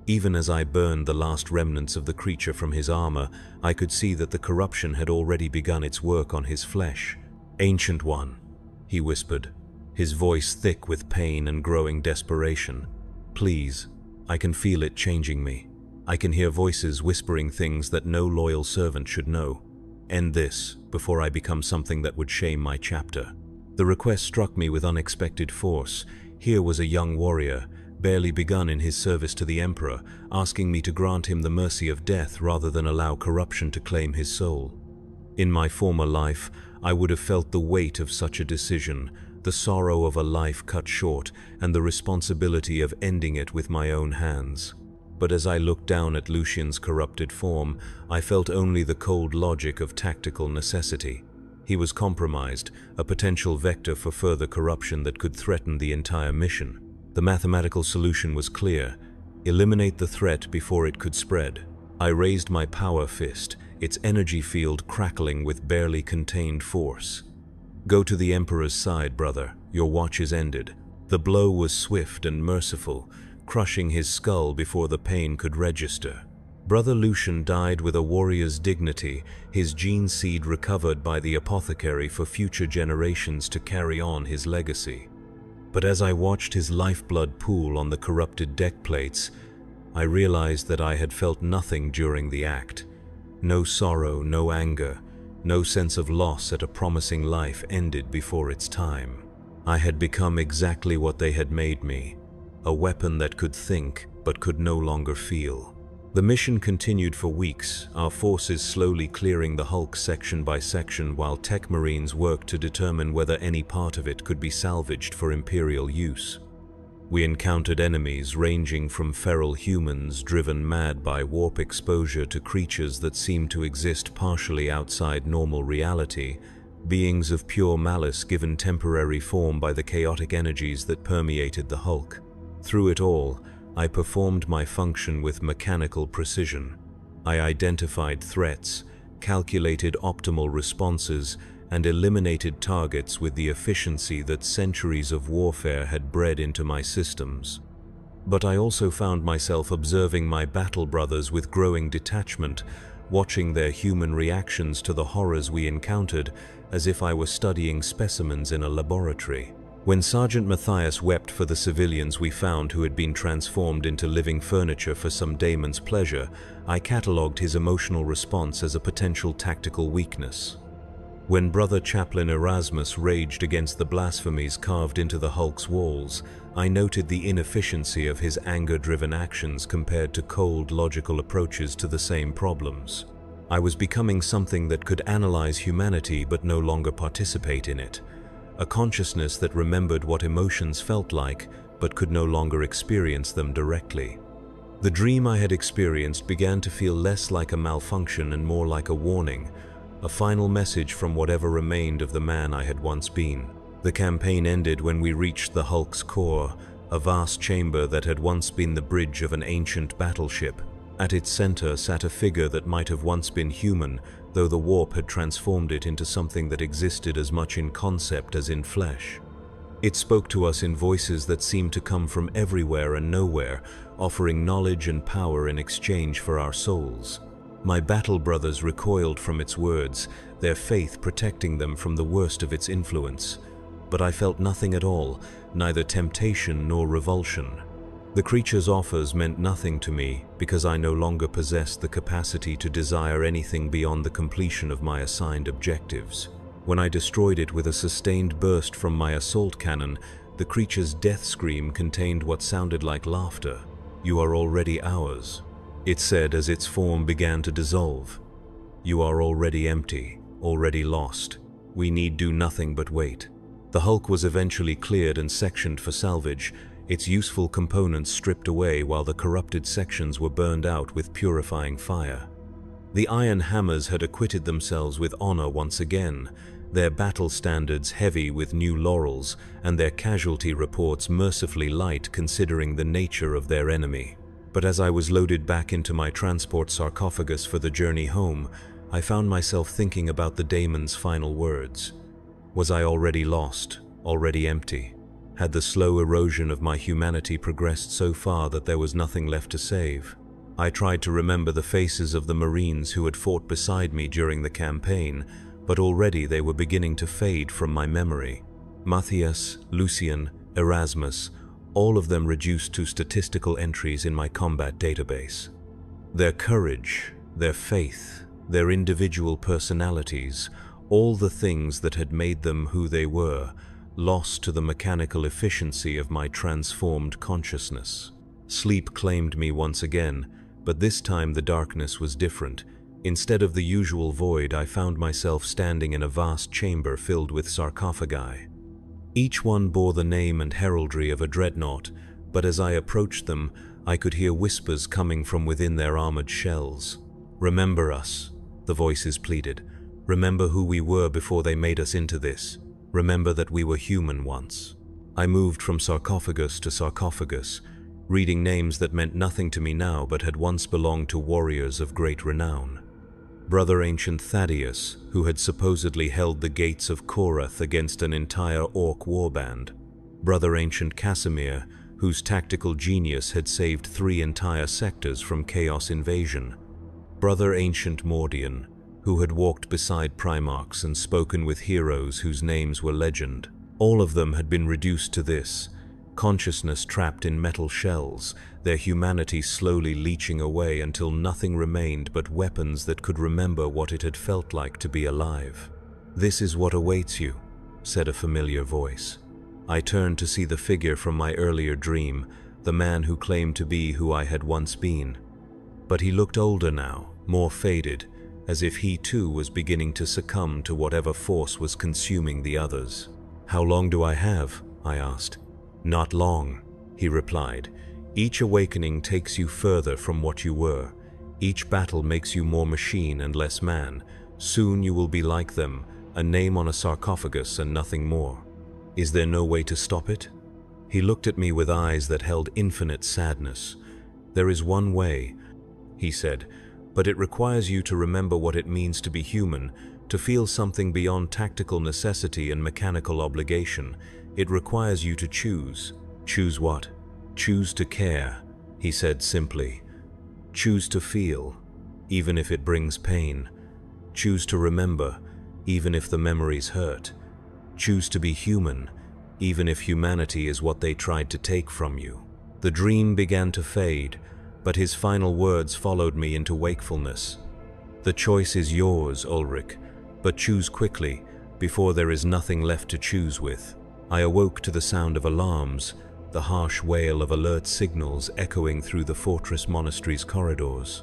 Even as I burned the last remnants of the creature from his armor, I could see that the corruption had already begun its work on his flesh. "Ancient One," he whispered, his voice thick with pain and growing desperation. "Please, I can feel it changing me. I can hear voices whispering things that no loyal servant should know. End this before I become something that would shame my chapter." The request struck me with unexpected force. Here was a young warrior, barely begun in his service to the Emperor, asking me to grant him the mercy of death rather than allow corruption to claim his soul. In my former life, I would have felt the weight of such a decision, the sorrow of a life cut short, and the responsibility of ending it with my own hands. But as I looked down at Lucian's corrupted form, I felt only the cold logic of tactical necessity. He was compromised, a potential vector for further corruption that could threaten the entire mission. The mathematical solution was clear: eliminate the threat before it could spread. I raised my power fist, its energy field crackling with barely contained force. "Go to the Emperor's side, brother. Your watch is ended." The blow was swift and merciful, crushing his skull before the pain could register. Brother Lucian died with a warrior's dignity, his gene seed recovered by the apothecary for future generations to carry on his legacy. But as I watched his lifeblood pool on the corrupted deck plates, I realized that I had felt nothing during the act. No sorrow, no anger, no sense of loss at a promising life ended before its time. I had become exactly what they had made me, a weapon that could think but could no longer feel. The mission continued for weeks, our forces slowly clearing the hulk section by section while tech marines worked to determine whether any part of it could be salvaged for Imperial use. We encountered enemies ranging from feral humans driven mad by warp exposure to creatures that seemed to exist partially outside normal reality, beings of pure malice given temporary form by the chaotic energies that permeated the hulk. Through it all, I performed my function with mechanical precision. I identified threats, calculated optimal responses, and eliminated targets with the efficiency that centuries of warfare had bred into my systems. But I also found myself observing my battle brothers with growing detachment, watching their human reactions to the horrors we encountered as if I were studying specimens in a laboratory. When Sergeant Matthias wept for the civilians we found who had been transformed into living furniture for some daemon's pleasure, I catalogued his emotional response as a potential tactical weakness. When Brother Chaplain Erasmus raged against the blasphemies carved into the hulk's walls, I noted the inefficiency of his anger-driven actions compared to cold, logical approaches to the same problems. I was becoming something that could analyze humanity but no longer participate in it. a consciousness that remembered what emotions felt like but could no longer experience them directly. The dream I had experienced began to feel less like a malfunction and more like a warning, a final message from whatever remained of the man I had once been. The campaign ended when we reached the hulk's core, a vast chamber that had once been the bridge of an ancient battleship. At its center sat a figure that might have once been human, though the warp had transformed it into something that existed as much in concept as in flesh. It spoke to us in voices that seemed to come from everywhere and nowhere, offering knowledge and power in exchange for our souls. My battle brothers recoiled from its words, their faith protecting them from the worst of its influence. But I felt nothing at all, neither temptation nor revulsion. The creature's offers meant nothing to me because I no longer possessed the capacity to desire anything beyond the completion of my assigned objectives. When I destroyed it with a sustained burst from my assault cannon, the creature's death scream contained what sounded like laughter. "You are already ours," it said as its form began to dissolve. "You are already empty, already lost. We need do nothing but wait." The hulk was eventually cleared and sectioned for salvage, its useful components stripped away while the corrupted sections were burned out with purifying fire. The iron hammers had acquitted themselves with honor once again, their battle standards heavy with new laurels and their casualty reports mercifully light considering the nature of their enemy. But as I was loaded back into my transport sarcophagus for the journey home, I found myself thinking about the daemon's final words. Was I already lost, already empty? Had the slow erosion of my humanity progressed so far that there was nothing left to save? I tried to remember the faces of the Marines who had fought beside me during the campaign, but already they were beginning to fade from my memory. Matthias, Lucian, Erasmus, all of them reduced to statistical entries in my combat database. Their courage, their faith, their individual personalities, all the things that had made them who they were, lost to the mechanical efficiency of my transformed consciousness. Sleep claimed me once again, but this time the darkness was different. Instead of the usual void, I found myself standing in a vast chamber filled with sarcophagi. Each one bore the name and heraldry of a dreadnought, but as I approached them, I could hear whispers coming from within their armored shells. "Remember us," the voices pleaded. "Remember who we were before they made us into this. Remember that we were human once." I moved from sarcophagus to sarcophagus, reading names that meant nothing to me now but had once belonged to warriors of great renown. Brother Ancient Thaddeus, who had supposedly held the gates of Korath against an entire orc warband. Brother Ancient Casimir, whose tactical genius had saved 3 entire sectors from chaos invasion. Brother Ancient Mordian, who had walked beside Primarchs and spoken with heroes whose names were legend. All of them had been reduced to this, consciousness trapped in metal shells, their humanity slowly leaching away until nothing remained but weapons that could remember what it had felt like to be alive. "This is what awaits you," said a familiar voice. I turned to see the figure from my earlier dream, the man who claimed to be who I had once been. But he looked older now, more faded, as if he too was beginning to succumb to whatever force was consuming the others. "How long do I have?" I asked. "Not long," he replied. "Each awakening takes you further from what you were. Each battle makes you more machine and less man. Soon you will be like them, a name on a sarcophagus and nothing more. Is there no way to stop it?" He looked at me with eyes that held infinite sadness. "There is one way," he said, "but it requires you to remember what it means to be human, to feel something beyond tactical necessity and mechanical obligation. It requires you to choose." "Choose what?" "Choose to care," he said simply. "Choose to feel, even if it brings pain. Choose to remember, even if the memories hurt. Choose to be human, even if humanity is what they tried to take from you." The dream began to fade, but his final words followed me into wakefulness. "The choice is yours, Ulrich, but choose quickly, before there is nothing left to choose with." I awoke to the sound of alarms, the harsh wail of alert signals echoing through the fortress monastery's corridors.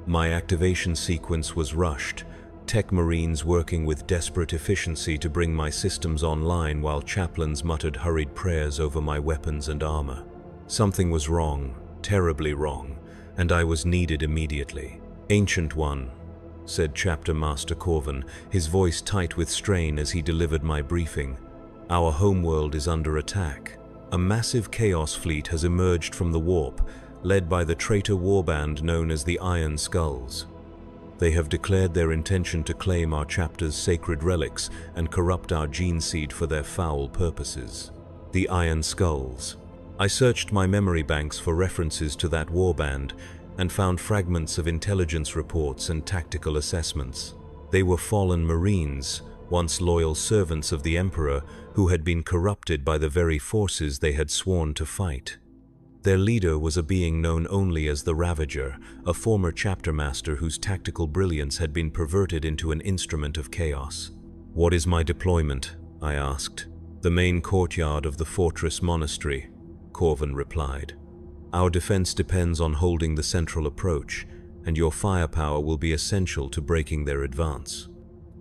My activation sequence was rushed, Tech Marines working with desperate efficiency to bring my systems online while chaplains muttered hurried prayers over my weapons and armor. Something was wrong, terribly wrong, and I was needed immediately. "Ancient One," said Chapter Master Corvin, his voice tight with strain as he delivered my briefing. "Our homeworld is under attack. A massive chaos fleet has emerged from the warp, led by the traitor warband known as the Iron Skulls. They have declared their intention to claim our chapter's sacred relics and corrupt our gene seed for their foul purposes." The Iron Skulls. I searched my memory banks for references to that warband and found fragments of intelligence reports and tactical assessments. They were fallen Marines, once loyal servants of the Emperor, who had been corrupted by the very forces they had sworn to fight. Their leader was a being known only as the Ravager, a former chapter master whose tactical brilliance had been perverted into an instrument of chaos. "What is my deployment?" I asked. "The main courtyard of the fortress monastery," Corvin replied. "Our defense depends on holding the central approach, and your firepower will be essential to breaking their advance.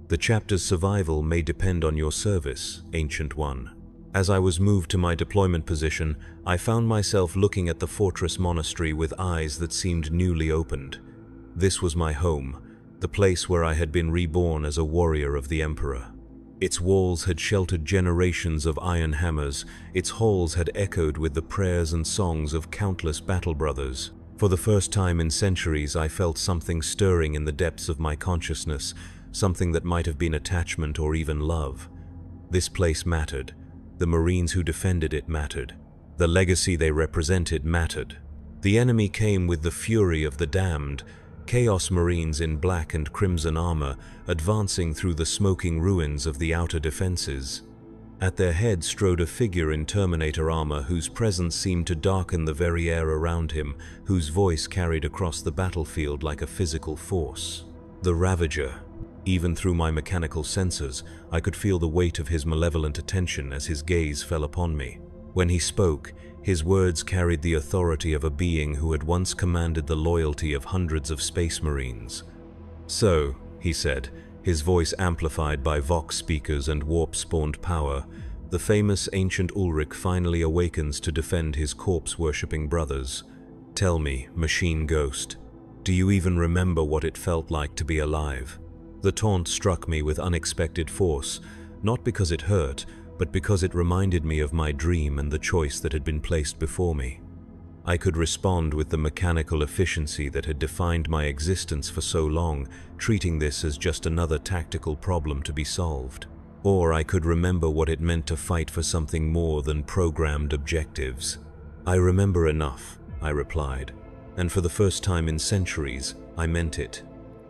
The chapter's survival may depend on your service, Ancient One." As I was moved to my deployment position, I found myself looking at the fortress monastery with eyes that seemed newly opened. This was my home, the place where I had been reborn as a warrior of the Emperor. Its walls had sheltered generations of iron hammers, its halls had echoed with the prayers and songs of countless battle brothers. For the first time in centuries, I felt something stirring in the depths of my consciousness, something that might have been attachment or even love. This place mattered. The Marines who defended it mattered. The legacy they represented mattered. The enemy came with the fury of the damned, Chaos Marines in black and crimson armor, advancing through the smoking ruins of the outer defenses. At their head strode a figure in Terminator armor whose presence seemed to darken the very air around him, whose voice carried across the battlefield like a physical force. The Ravager. Even through my mechanical sensors, I could feel the weight of his malevolent attention as his gaze fell upon me. When he spoke, his words carried the authority of a being who had once commanded the loyalty of hundreds of space marines. "So," he said, his voice amplified by Vox speakers and warp-spawned power, "the famous ancient Ulrich finally awakens to defend his corpse-worshipping brothers. Tell me, machine ghost, do you even remember what it felt like to be alive?" The taunt struck me with unexpected force, not because it hurt, but because it reminded me of my dream and the choice that had been placed before me. I could respond with the mechanical efficiency that had defined my existence for so long, treating this as just another tactical problem to be solved. Or I could remember what it meant to fight for something more than programmed objectives. "I remember enough," I replied, and for the first time in centuries, I meant it.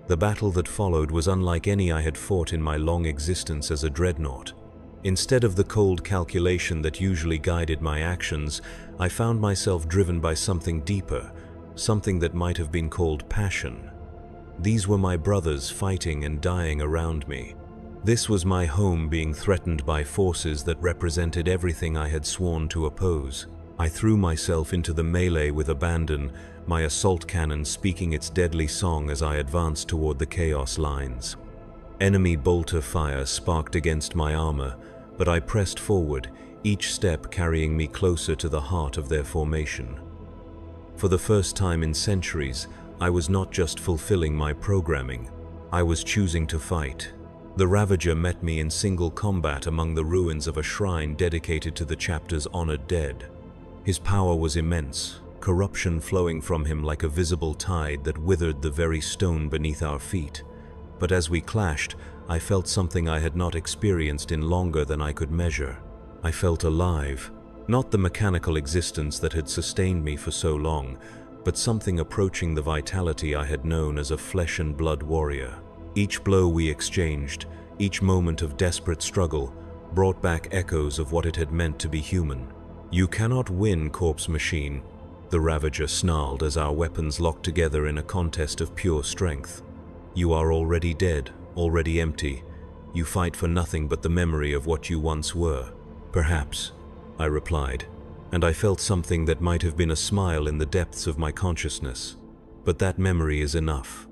The battle that followed was unlike any I had fought in my long existence as a Dreadnought. Instead of the cold calculation that usually guided my actions, I found myself driven by something deeper, something that might have been called passion. These were my brothers fighting and dying around me. This was my home being threatened by forces that represented everything I had sworn to oppose. I threw myself into the melee with abandon, my assault cannon speaking its deadly song as I advanced toward the chaos lines. Enemy bolter fire sparked against my armor, but I pressed forward, each step carrying me closer to the heart of their formation. For the first time in centuries, I was not just fulfilling my programming, I was choosing to fight. The Ravager met me in single combat among the ruins of a shrine dedicated to the chapter's honored dead. His power was immense, corruption flowing from him like a visible tide that withered the very stone beneath our feet. But as we clashed, I felt something I had not experienced in longer than I could measure. I felt alive, not the mechanical existence that had sustained me for so long, but something approaching the vitality I had known as a flesh and blood warrior. Each blow we exchanged, each moment of desperate struggle, brought back echoes of what it had meant to be human. "You cannot win, corpse machine," the Ravager snarled as our weapons locked together in a contest of pure strength. "You are already dead, already empty. You fight for nothing but the memory of what you once were." "Perhaps," I replied, and I felt something that might have been a smile in the depths of my consciousness. "But that memory is enough.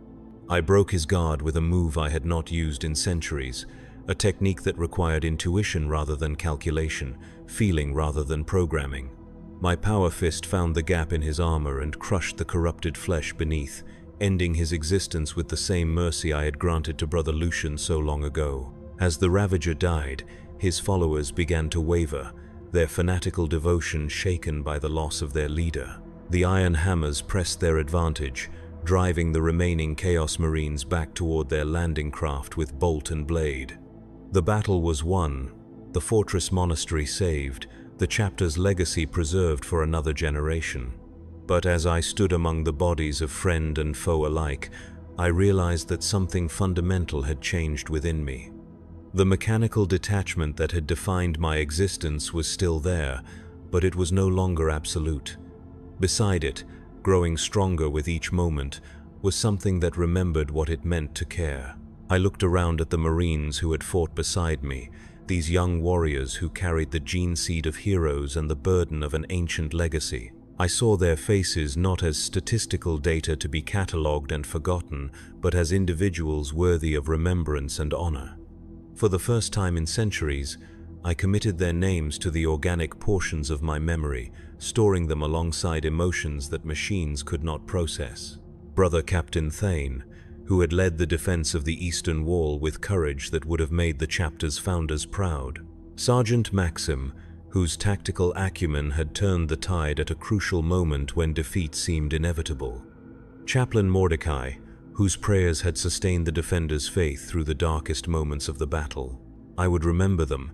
I broke his guard with a move I had not used in centuries, a technique that required intuition rather than calculation, feeling rather than programming. My power fist found the gap in his armor and crushed the corrupted flesh beneath, ending his existence with the same mercy I had granted to Brother Lucian so long ago. As the Ravager died, his followers began to waver, their fanatical devotion shaken by the loss of their leader. The Iron Hammers pressed their advantage, driving the remaining Chaos Marines back toward their landing craft with bolt and blade. The battle was won, the fortress monastery saved, the chapter's legacy preserved for another generation. But as I stood among the bodies of friend and foe alike, I realized that something fundamental had changed within me. The mechanical detachment that had defined my existence was still there, but it was no longer absolute. Beside it, growing stronger with each moment, was something that remembered what it meant to care. I looked around at the Marines who had fought beside me, these young warriors who carried the gene seed of heroes and the burden of an ancient legacy. I saw their faces not as statistical data to be catalogued and forgotten, but as individuals worthy of remembrance and honor. For the first time in centuries, I committed their names to the organic portions of my memory, storing them alongside emotions that machines could not process. Brother Captain Thane, who had led the defense of the Eastern Wall with courage that would have made the chapter's founders proud. Sergeant Maxim, whose tactical acumen had turned the tide at a crucial moment when defeat seemed inevitable. Chaplain Mordecai, whose prayers had sustained the defenders' faith through the darkest moments of the battle. I would remember them,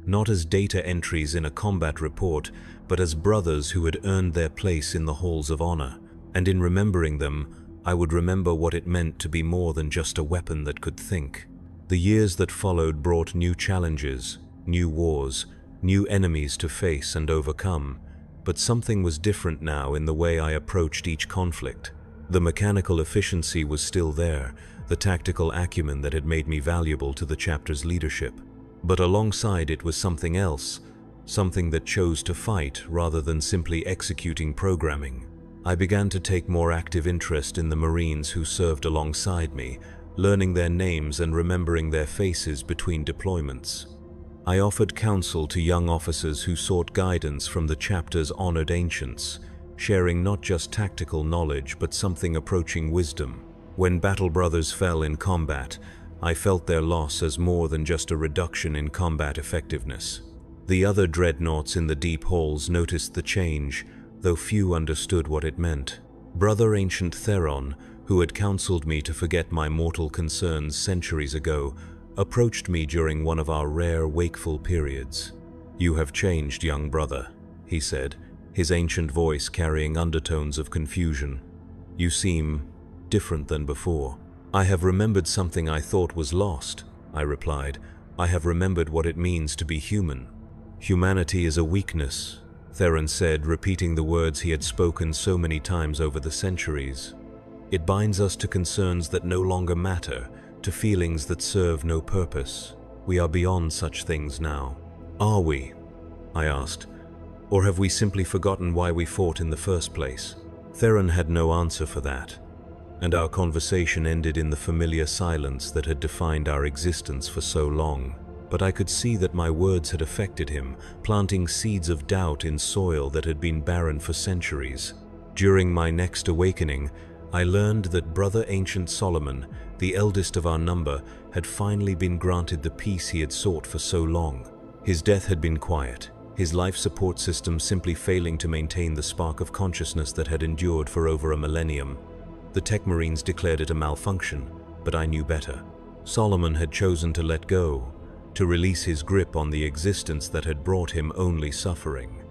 not as data entries in a combat report, but as brothers who had earned their place in the halls of honor. And in remembering them, I would remember what it meant to be more than just a weapon that could think. The years that followed brought new challenges, new wars, new enemies to face and overcome, but something was different now in the way I approached each conflict. The mechanical efficiency was still there, the tactical acumen that had made me valuable to the chapter's leadership. But alongside it was something else, something that chose to fight rather than simply executing programming. I began to take more active interest in the Marines who served alongside me, learning their names and remembering their faces between deployments. I offered counsel to young officers who sought guidance from the chapter's honored ancients, sharing not just tactical knowledge but something approaching wisdom. When battle brothers fell in combat, I felt their loss as more than just a reduction in combat effectiveness. The other dreadnoughts in the deep halls noticed the change, though few understood what it meant. Brother Ancient Theron, who had counseled me to forget my mortal concerns centuries ago, approached me during one of our rare wakeful periods. "You have changed, young brother," he said, his ancient voice carrying undertones of confusion. "You seem different than before." "I have remembered something I thought was lost," I replied. "I have remembered what it means to be human." "Humanity is a weakness," Theron said, repeating the words he had spoken so many times over the centuries. "It binds us to concerns that no longer matter, to feelings that serve no purpose. We are beyond such things now." "Are we?" I asked. "Or have we simply forgotten why we fought in the first place?" Theron had no answer for that, and our conversation ended in the familiar silence that had defined our existence for so long. But I could see that my words had affected him, planting seeds of doubt in soil that had been barren for centuries. During my next awakening, I learned that Brother Ancient Solomon, the eldest of our number, had finally been granted the peace he had sought for so long. His death had been quiet, his life support system simply failing to maintain the spark of consciousness that had endured for over a millennium. The Tech Marines declared it a malfunction, but I knew better. Solomon had chosen to let go, to release his grip on the existence that had brought him only suffering.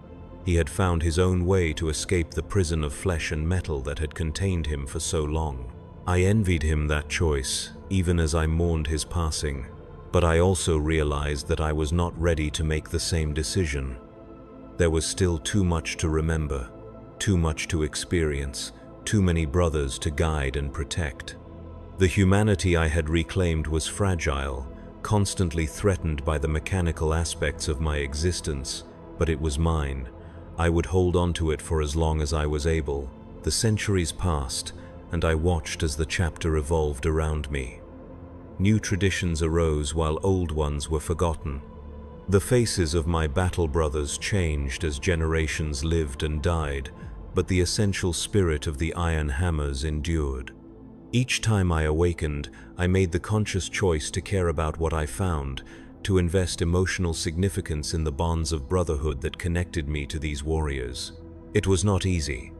He had found his own way to escape the prison of flesh and metal that had contained him for so long. I envied him that choice, even as I mourned his passing, but I also realized that I was not ready to make the same decision. There was still too much to remember, too much to experience, too many brothers to guide and protect. The humanity I had reclaimed was fragile, constantly threatened by the mechanical aspects of my existence, but it was mine. I would hold on to it for as long as I was able. The centuries passed, and I watched as the chapter evolved around me. New traditions arose while old ones were forgotten. The faces of my battle brothers changed as generations lived and died, but the essential spirit of the Iron Hammers endured. Each time I awakened, I made the conscious choice to care about what I found, to invest emotional significance in the bonds of brotherhood that connected me to these warriors. It was not easy.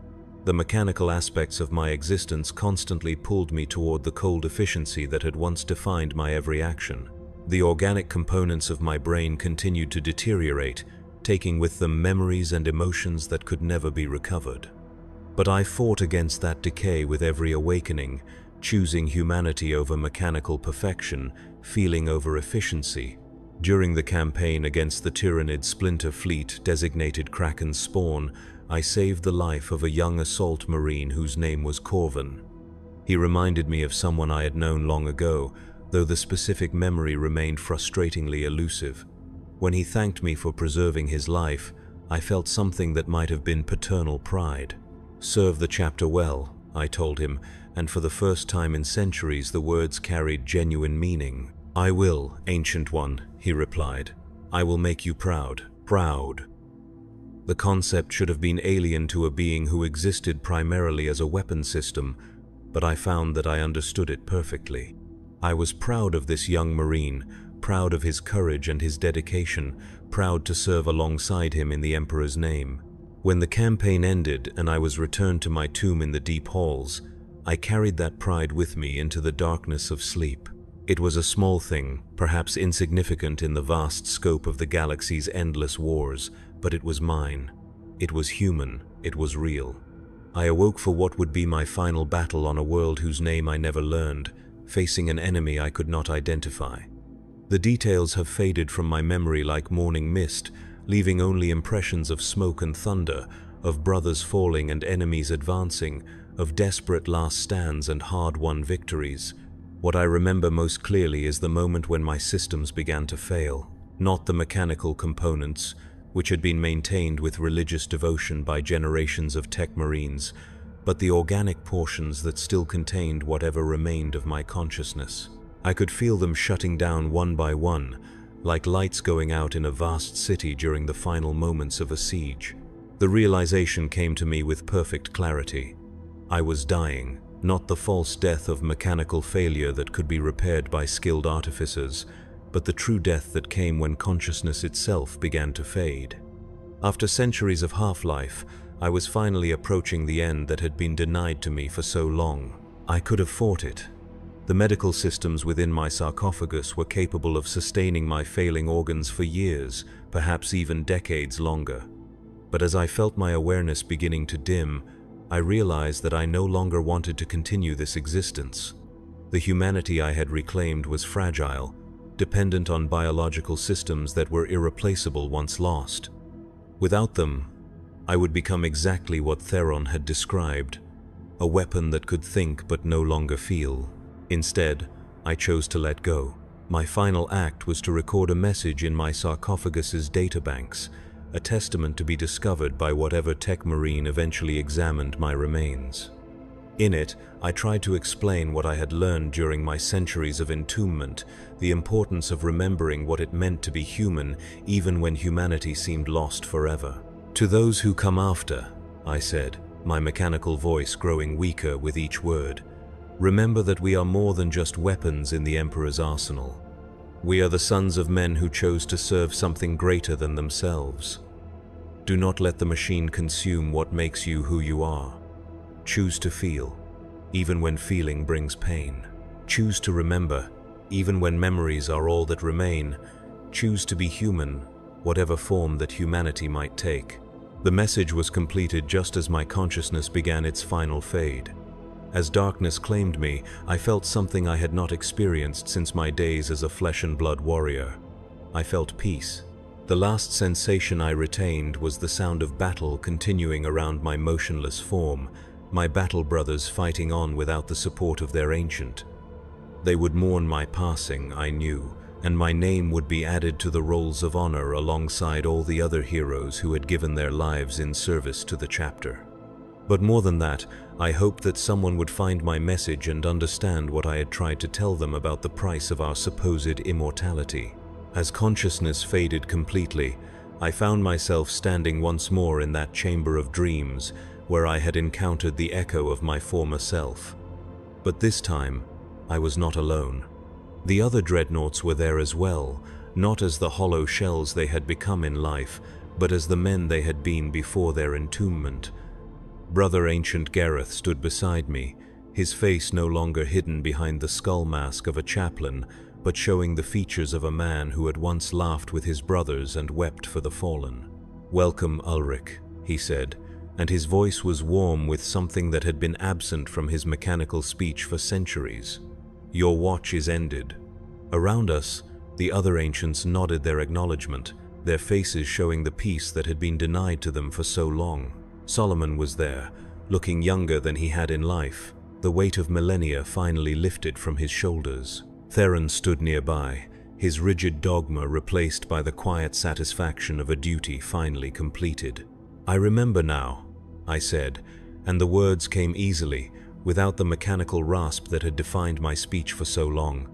The mechanical aspects of my existence constantly pulled me toward the cold efficiency that had once defined my every action. The organic components of my brain continued to deteriorate, taking with them memories and emotions that could never be recovered. But I fought against that decay with every awakening, choosing humanity over mechanical perfection, feeling over efficiency. During the campaign against the Tyrannid splinter fleet designated Kraken's Spawn, I saved the life of a young assault marine whose name was Corvin. He reminded me of someone I had known long ago, though the specific memory remained frustratingly elusive. When he thanked me for preserving his life, I felt something that might have been paternal pride. "Serve the chapter well," I told him, and for the first time in centuries the words carried genuine meaning. "I will, Ancient One," he replied. "I will make you proud, proud." The concept should have been alien to a being who existed primarily as a weapon system, but I found that I understood it perfectly. I was proud of this young Marine, proud of his courage and his dedication, proud to serve alongside him in the Emperor's name. When the campaign ended and I was returned to my tomb in the deep halls, I carried that pride with me into the darkness of sleep. It was a small thing, perhaps insignificant in the vast scope of the galaxy's endless wars, but it was mine. It was human, it was real. I awoke for what would be my final battle on a world whose name I never learned, facing an enemy I could not identify. The details have faded from my memory like morning mist, leaving only impressions of smoke and thunder, of brothers falling and enemies advancing, of desperate last stands and hard-won victories. What I remember most clearly is the moment when my systems began to fail, not the mechanical components, which had been maintained with religious devotion by generations of tech marines, but the organic portions that still contained whatever remained of my consciousness. I could feel them shutting down one by one, like lights going out in a vast city during the final moments of a siege. The realization came to me with perfect clarity. I was dying, not the false death of mechanical failure that could be repaired by skilled artificers, but the true death that came when consciousness itself began to fade. After centuries of half-life, I was finally approaching the end that had been denied to me for so long. I could have fought it. The medical systems within my sarcophagus were capable of sustaining my failing organs for years, perhaps even decades longer. But as I felt my awareness beginning to dim, I realized that I no longer wanted to continue this existence. The humanity I had reclaimed was fragile, dependent on biological systems that were irreplaceable once lost. Without them, I would become exactly what Theron had described, a weapon that could think but no longer feel. Instead, I chose to let go. My final act was to record a message in my sarcophagus's databanks, a testament to be discovered by whatever tech marine eventually examined my remains. In it, I tried to explain what I had learned during my centuries of entombment, the importance of remembering what it meant to be human even when humanity seemed lost forever. "To those who come after," I said, my mechanical voice growing weaker with each word, "remember that we are more than just weapons in the Emperor's arsenal. We are the sons of men who chose to serve something greater than themselves. Do not let the machine consume what makes you who you are. Choose to feel, even when feeling brings pain. Choose to remember, even when memories are all that remain. Choose to be human, whatever form that humanity might take." The message was completed just as my consciousness began its final fade. As darkness claimed me, I felt something I had not experienced since my days as a flesh-and-blood warrior. I felt peace. The last sensation I retained was the sound of battle continuing around my motionless form, my battle brothers fighting on without the support of their ancient. They would mourn my passing, I knew, and my name would be added to the rolls of honor alongside all the other heroes who had given their lives in service to the chapter. But more than that, I hoped that someone would find my message and understand what I had tried to tell them about the price of our supposed immortality. As consciousness faded completely, I found myself standing once more in that chamber of dreams where I had encountered the echo of my former self. But this time, I was not alone. The other dreadnoughts were there as well, not as the hollow shells they had become in life, but as the men they had been before their entombment. Brother Ancient Gareth stood beside me, his face no longer hidden behind the skull mask of a chaplain, but showing the features of a man who had once laughed with his brothers and wept for the fallen. "Welcome, Ulrich," he said, and his voice was warm with something that had been absent from his mechanical speech for centuries. "Your watch is ended." Around us, the other ancients nodded their acknowledgement, their faces showing the peace that had been denied to them for so long. Solomon was there, looking younger than he had in life, the weight of millennia finally lifted from his shoulders. Theron stood nearby, his rigid dogma replaced by the quiet satisfaction of a duty finally completed. "I remember now," I said, and the words came easily, without the mechanical rasp that had defined my speech for so long.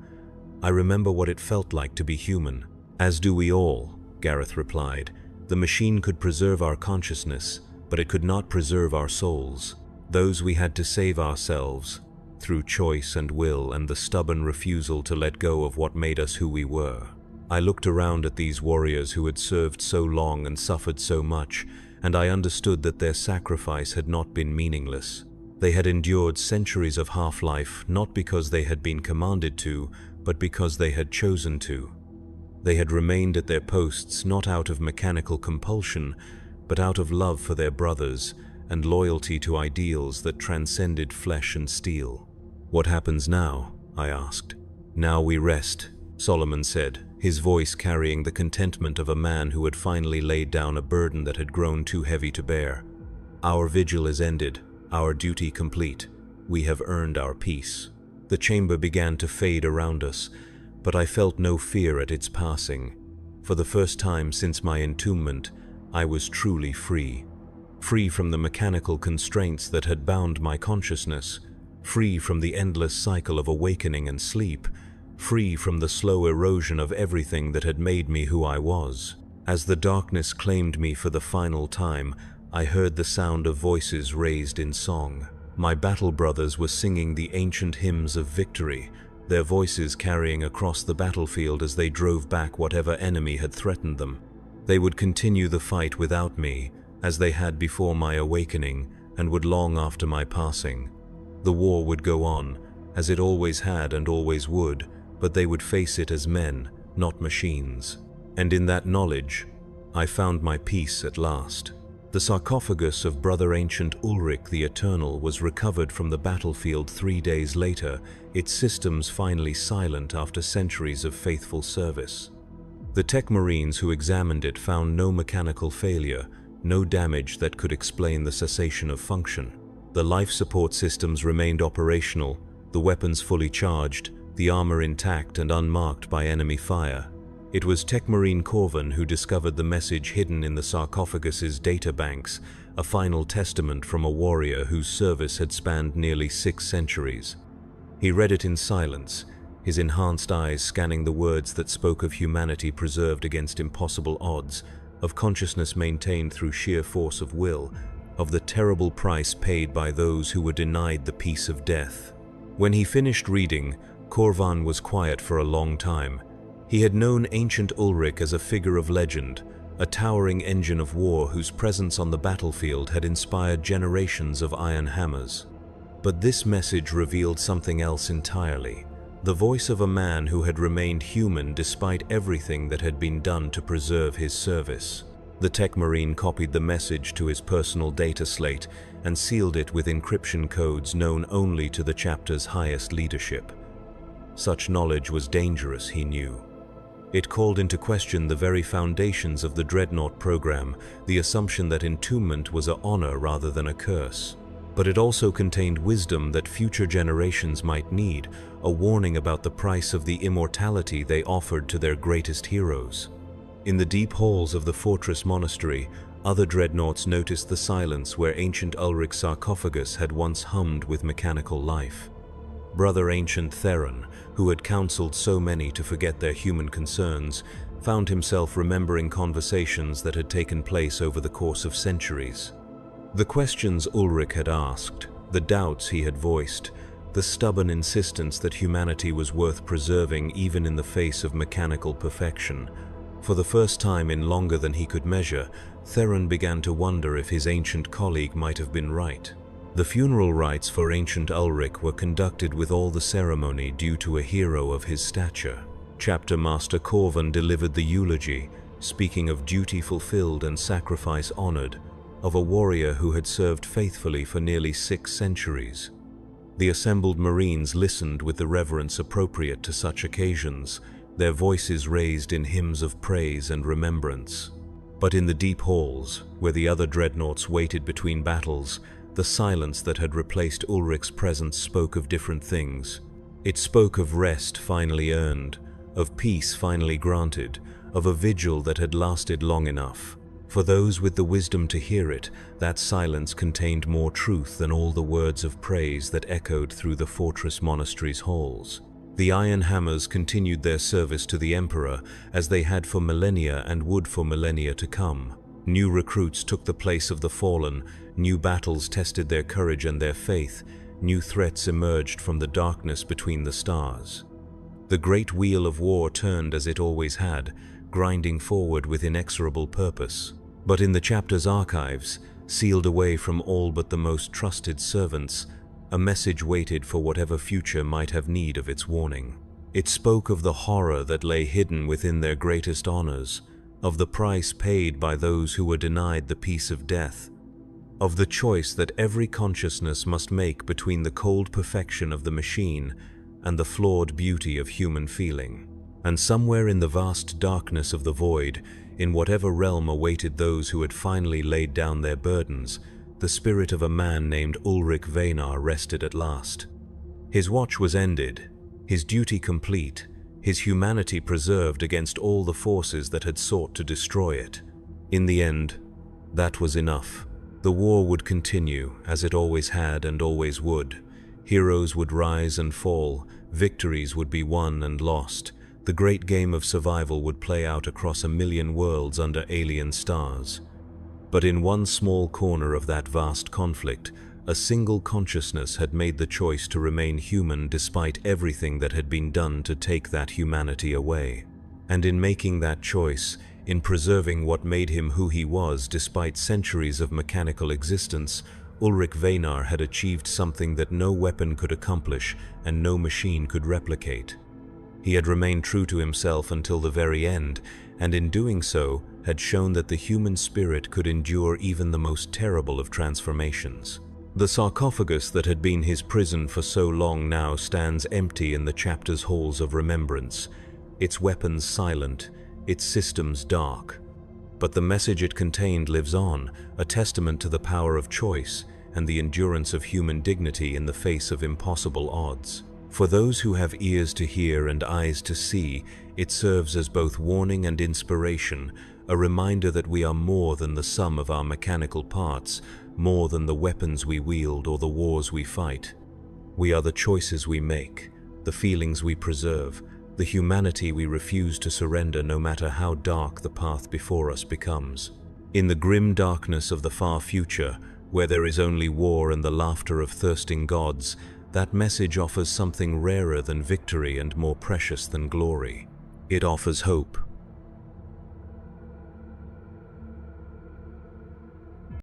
"I remember what it felt like to be human." "As do we all," Gareth replied. "The machine could preserve our consciousness, but it could not preserve our souls. Those we had to save ourselves, through choice and will and the stubborn refusal to let go of what made us who we were." I looked around at these warriors who had served so long and suffered so much, and I understood that their sacrifice had not been meaningless. They had endured centuries of half-life not because they had been commanded to, but because they had chosen to. They had remained at their posts not out of mechanical compulsion, but out of love for their brothers and loyalty to ideals that transcended flesh and steel. "What happens now?" I asked. "Now we rest," Solomon said, his voice carrying the contentment of a man who had finally laid down a burden that had grown too heavy to bear. "Our vigil is ended, our duty complete. We have earned our peace." The chamber began to fade around us, but I felt no fear at its passing. For the first time since my entombment, I was truly free. Free from the mechanical constraints that had bound my consciousness, free from the endless cycle of awakening and sleep, free from the slow erosion of everything that had made me who I was. As the darkness claimed me for the final time, I heard the sound of voices raised in song. My battle brothers were singing the ancient hymns of victory, their voices carrying across the battlefield as they drove back whatever enemy had threatened them. They would continue the fight without me, as they had before my awakening and would long after my passing. The war would go on, as it always had and always would, but they would face it as men, not machines. And in that knowledge, I found my peace at last. The sarcophagus of Brother Ancient Ulrich the Eternal was recovered from the battlefield 3 days later, its systems finally silent after centuries of faithful service. The tech marines who examined it found no mechanical failure, no damage that could explain the cessation of function. The life support systems remained operational, the weapons fully charged, the armor intact and unmarked by enemy fire. It was Tech Marine Corvin who discovered the message hidden in the sarcophagus's databanks, a final testament from a warrior whose service had spanned nearly 6 centuries. He read it in silence, his enhanced eyes scanning the words that spoke of humanity preserved against impossible odds, of consciousness maintained through sheer force of will, of the terrible price paid by those who were denied the peace of death. When he finished reading, Corvan was quiet for a long time. He had known Ancient Ulrich as a figure of legend, a towering engine of war whose presence on the battlefield had inspired generations of iron hammers. But this message revealed something else entirely. The voice of a man who had remained human despite everything that had been done to preserve his service. The Tech Marine copied the message to his personal data slate and sealed it with encryption codes known only to the chapter's highest leadership. Such knowledge was dangerous, he knew. It called into question the very foundations of the Dreadnought program, the assumption that entombment was an honor rather than a curse. But it also contained wisdom that future generations might need, a warning about the price of the immortality they offered to their greatest heroes. In the deep halls of the fortress monastery, Other dreadnoughts noticed the silence where ancient Ulric's sarcophagus had once hummed with mechanical life. Brother Ancient Theron, who had counseled so many to forget their human concerns, found himself remembering conversations that had taken place over the course of centuries. The questions Ulric had asked, the doubts he had voiced, the stubborn insistence that humanity was worth preserving even in the face of mechanical perfection. For the first time in longer than he could measure, Theron began to wonder if his ancient colleague might have been right. The funeral rites for ancient Ulric were conducted with all the ceremony due to a hero of his stature. Chapter Master Corvin delivered the eulogy, speaking of duty fulfilled and sacrifice honored, of a warrior who had served faithfully for nearly 6 centuries. The assembled Marines listened with the reverence appropriate to such occasions, their voices raised in hymns of praise and remembrance. But in the deep halls, where the other dreadnoughts waited between battles, the silence that had replaced Ulric's presence spoke of different things. It spoke of rest finally earned, of peace finally granted, of a vigil that had lasted long enough. For those with the wisdom to hear it, that silence contained more truth than all the words of praise that echoed through the fortress monastery's halls. The Iron Hammers continued their service to the Emperor, as they had for millennia and would for millennia to come. New recruits took the place of the fallen, new battles tested their courage and their faith, new threats emerged from the darkness between the stars. The great wheel of war turned as it always had, grinding forward with inexorable purpose. But in the chapter's archives, sealed away from all but the most trusted servants, a message waited for whatever future might have need of its warning. It spoke of the horror that lay hidden within their greatest honors, of the price paid by those who were denied the peace of death, of the choice that every consciousness must make between the cold perfection of the machine and the flawed beauty of human feeling. And somewhere in the vast darkness of the void, in whatever realm awaited those who had finally laid down their burdens, the spirit of a man named Ulric Venar rested at last. His watch was ended, his duty complete, his humanity preserved against all the forces that had sought to destroy it. In the end, that was enough. The war would continue, as it always had and always would. Heroes would rise and fall, victories would be won and lost. The great game of survival would play out across 1,000,000 worlds under alien stars. But in one small corner of that vast conflict, a single consciousness had made the choice to remain human despite everything that had been done to take that humanity away. And in making that choice, in preserving what made him who he was despite centuries of mechanical existence, Ulric Venar had achieved something that no weapon could accomplish and no machine could replicate. He had remained true to himself until the very end, and in doing so, had shown that the human spirit could endure even the most terrible of transformations. The sarcophagus that had been his prison for so long now stands empty in the chapter's halls of remembrance, its weapons silent, its systems dark. But the message it contained lives on, a testament to the power of choice and the endurance of human dignity in the face of impossible odds. For those who have ears to hear and eyes to see, it serves as both warning and inspiration, a reminder that we are more than the sum of our mechanical parts, more than the weapons we wield or the wars we fight. We are the choices we make, the feelings we preserve, the humanity we refuse to surrender no matter how dark the path before us becomes. In the grim darkness of the far future, where there is only war and the laughter of thirsting gods, that message offers something rarer than victory and more precious than glory. It offers hope,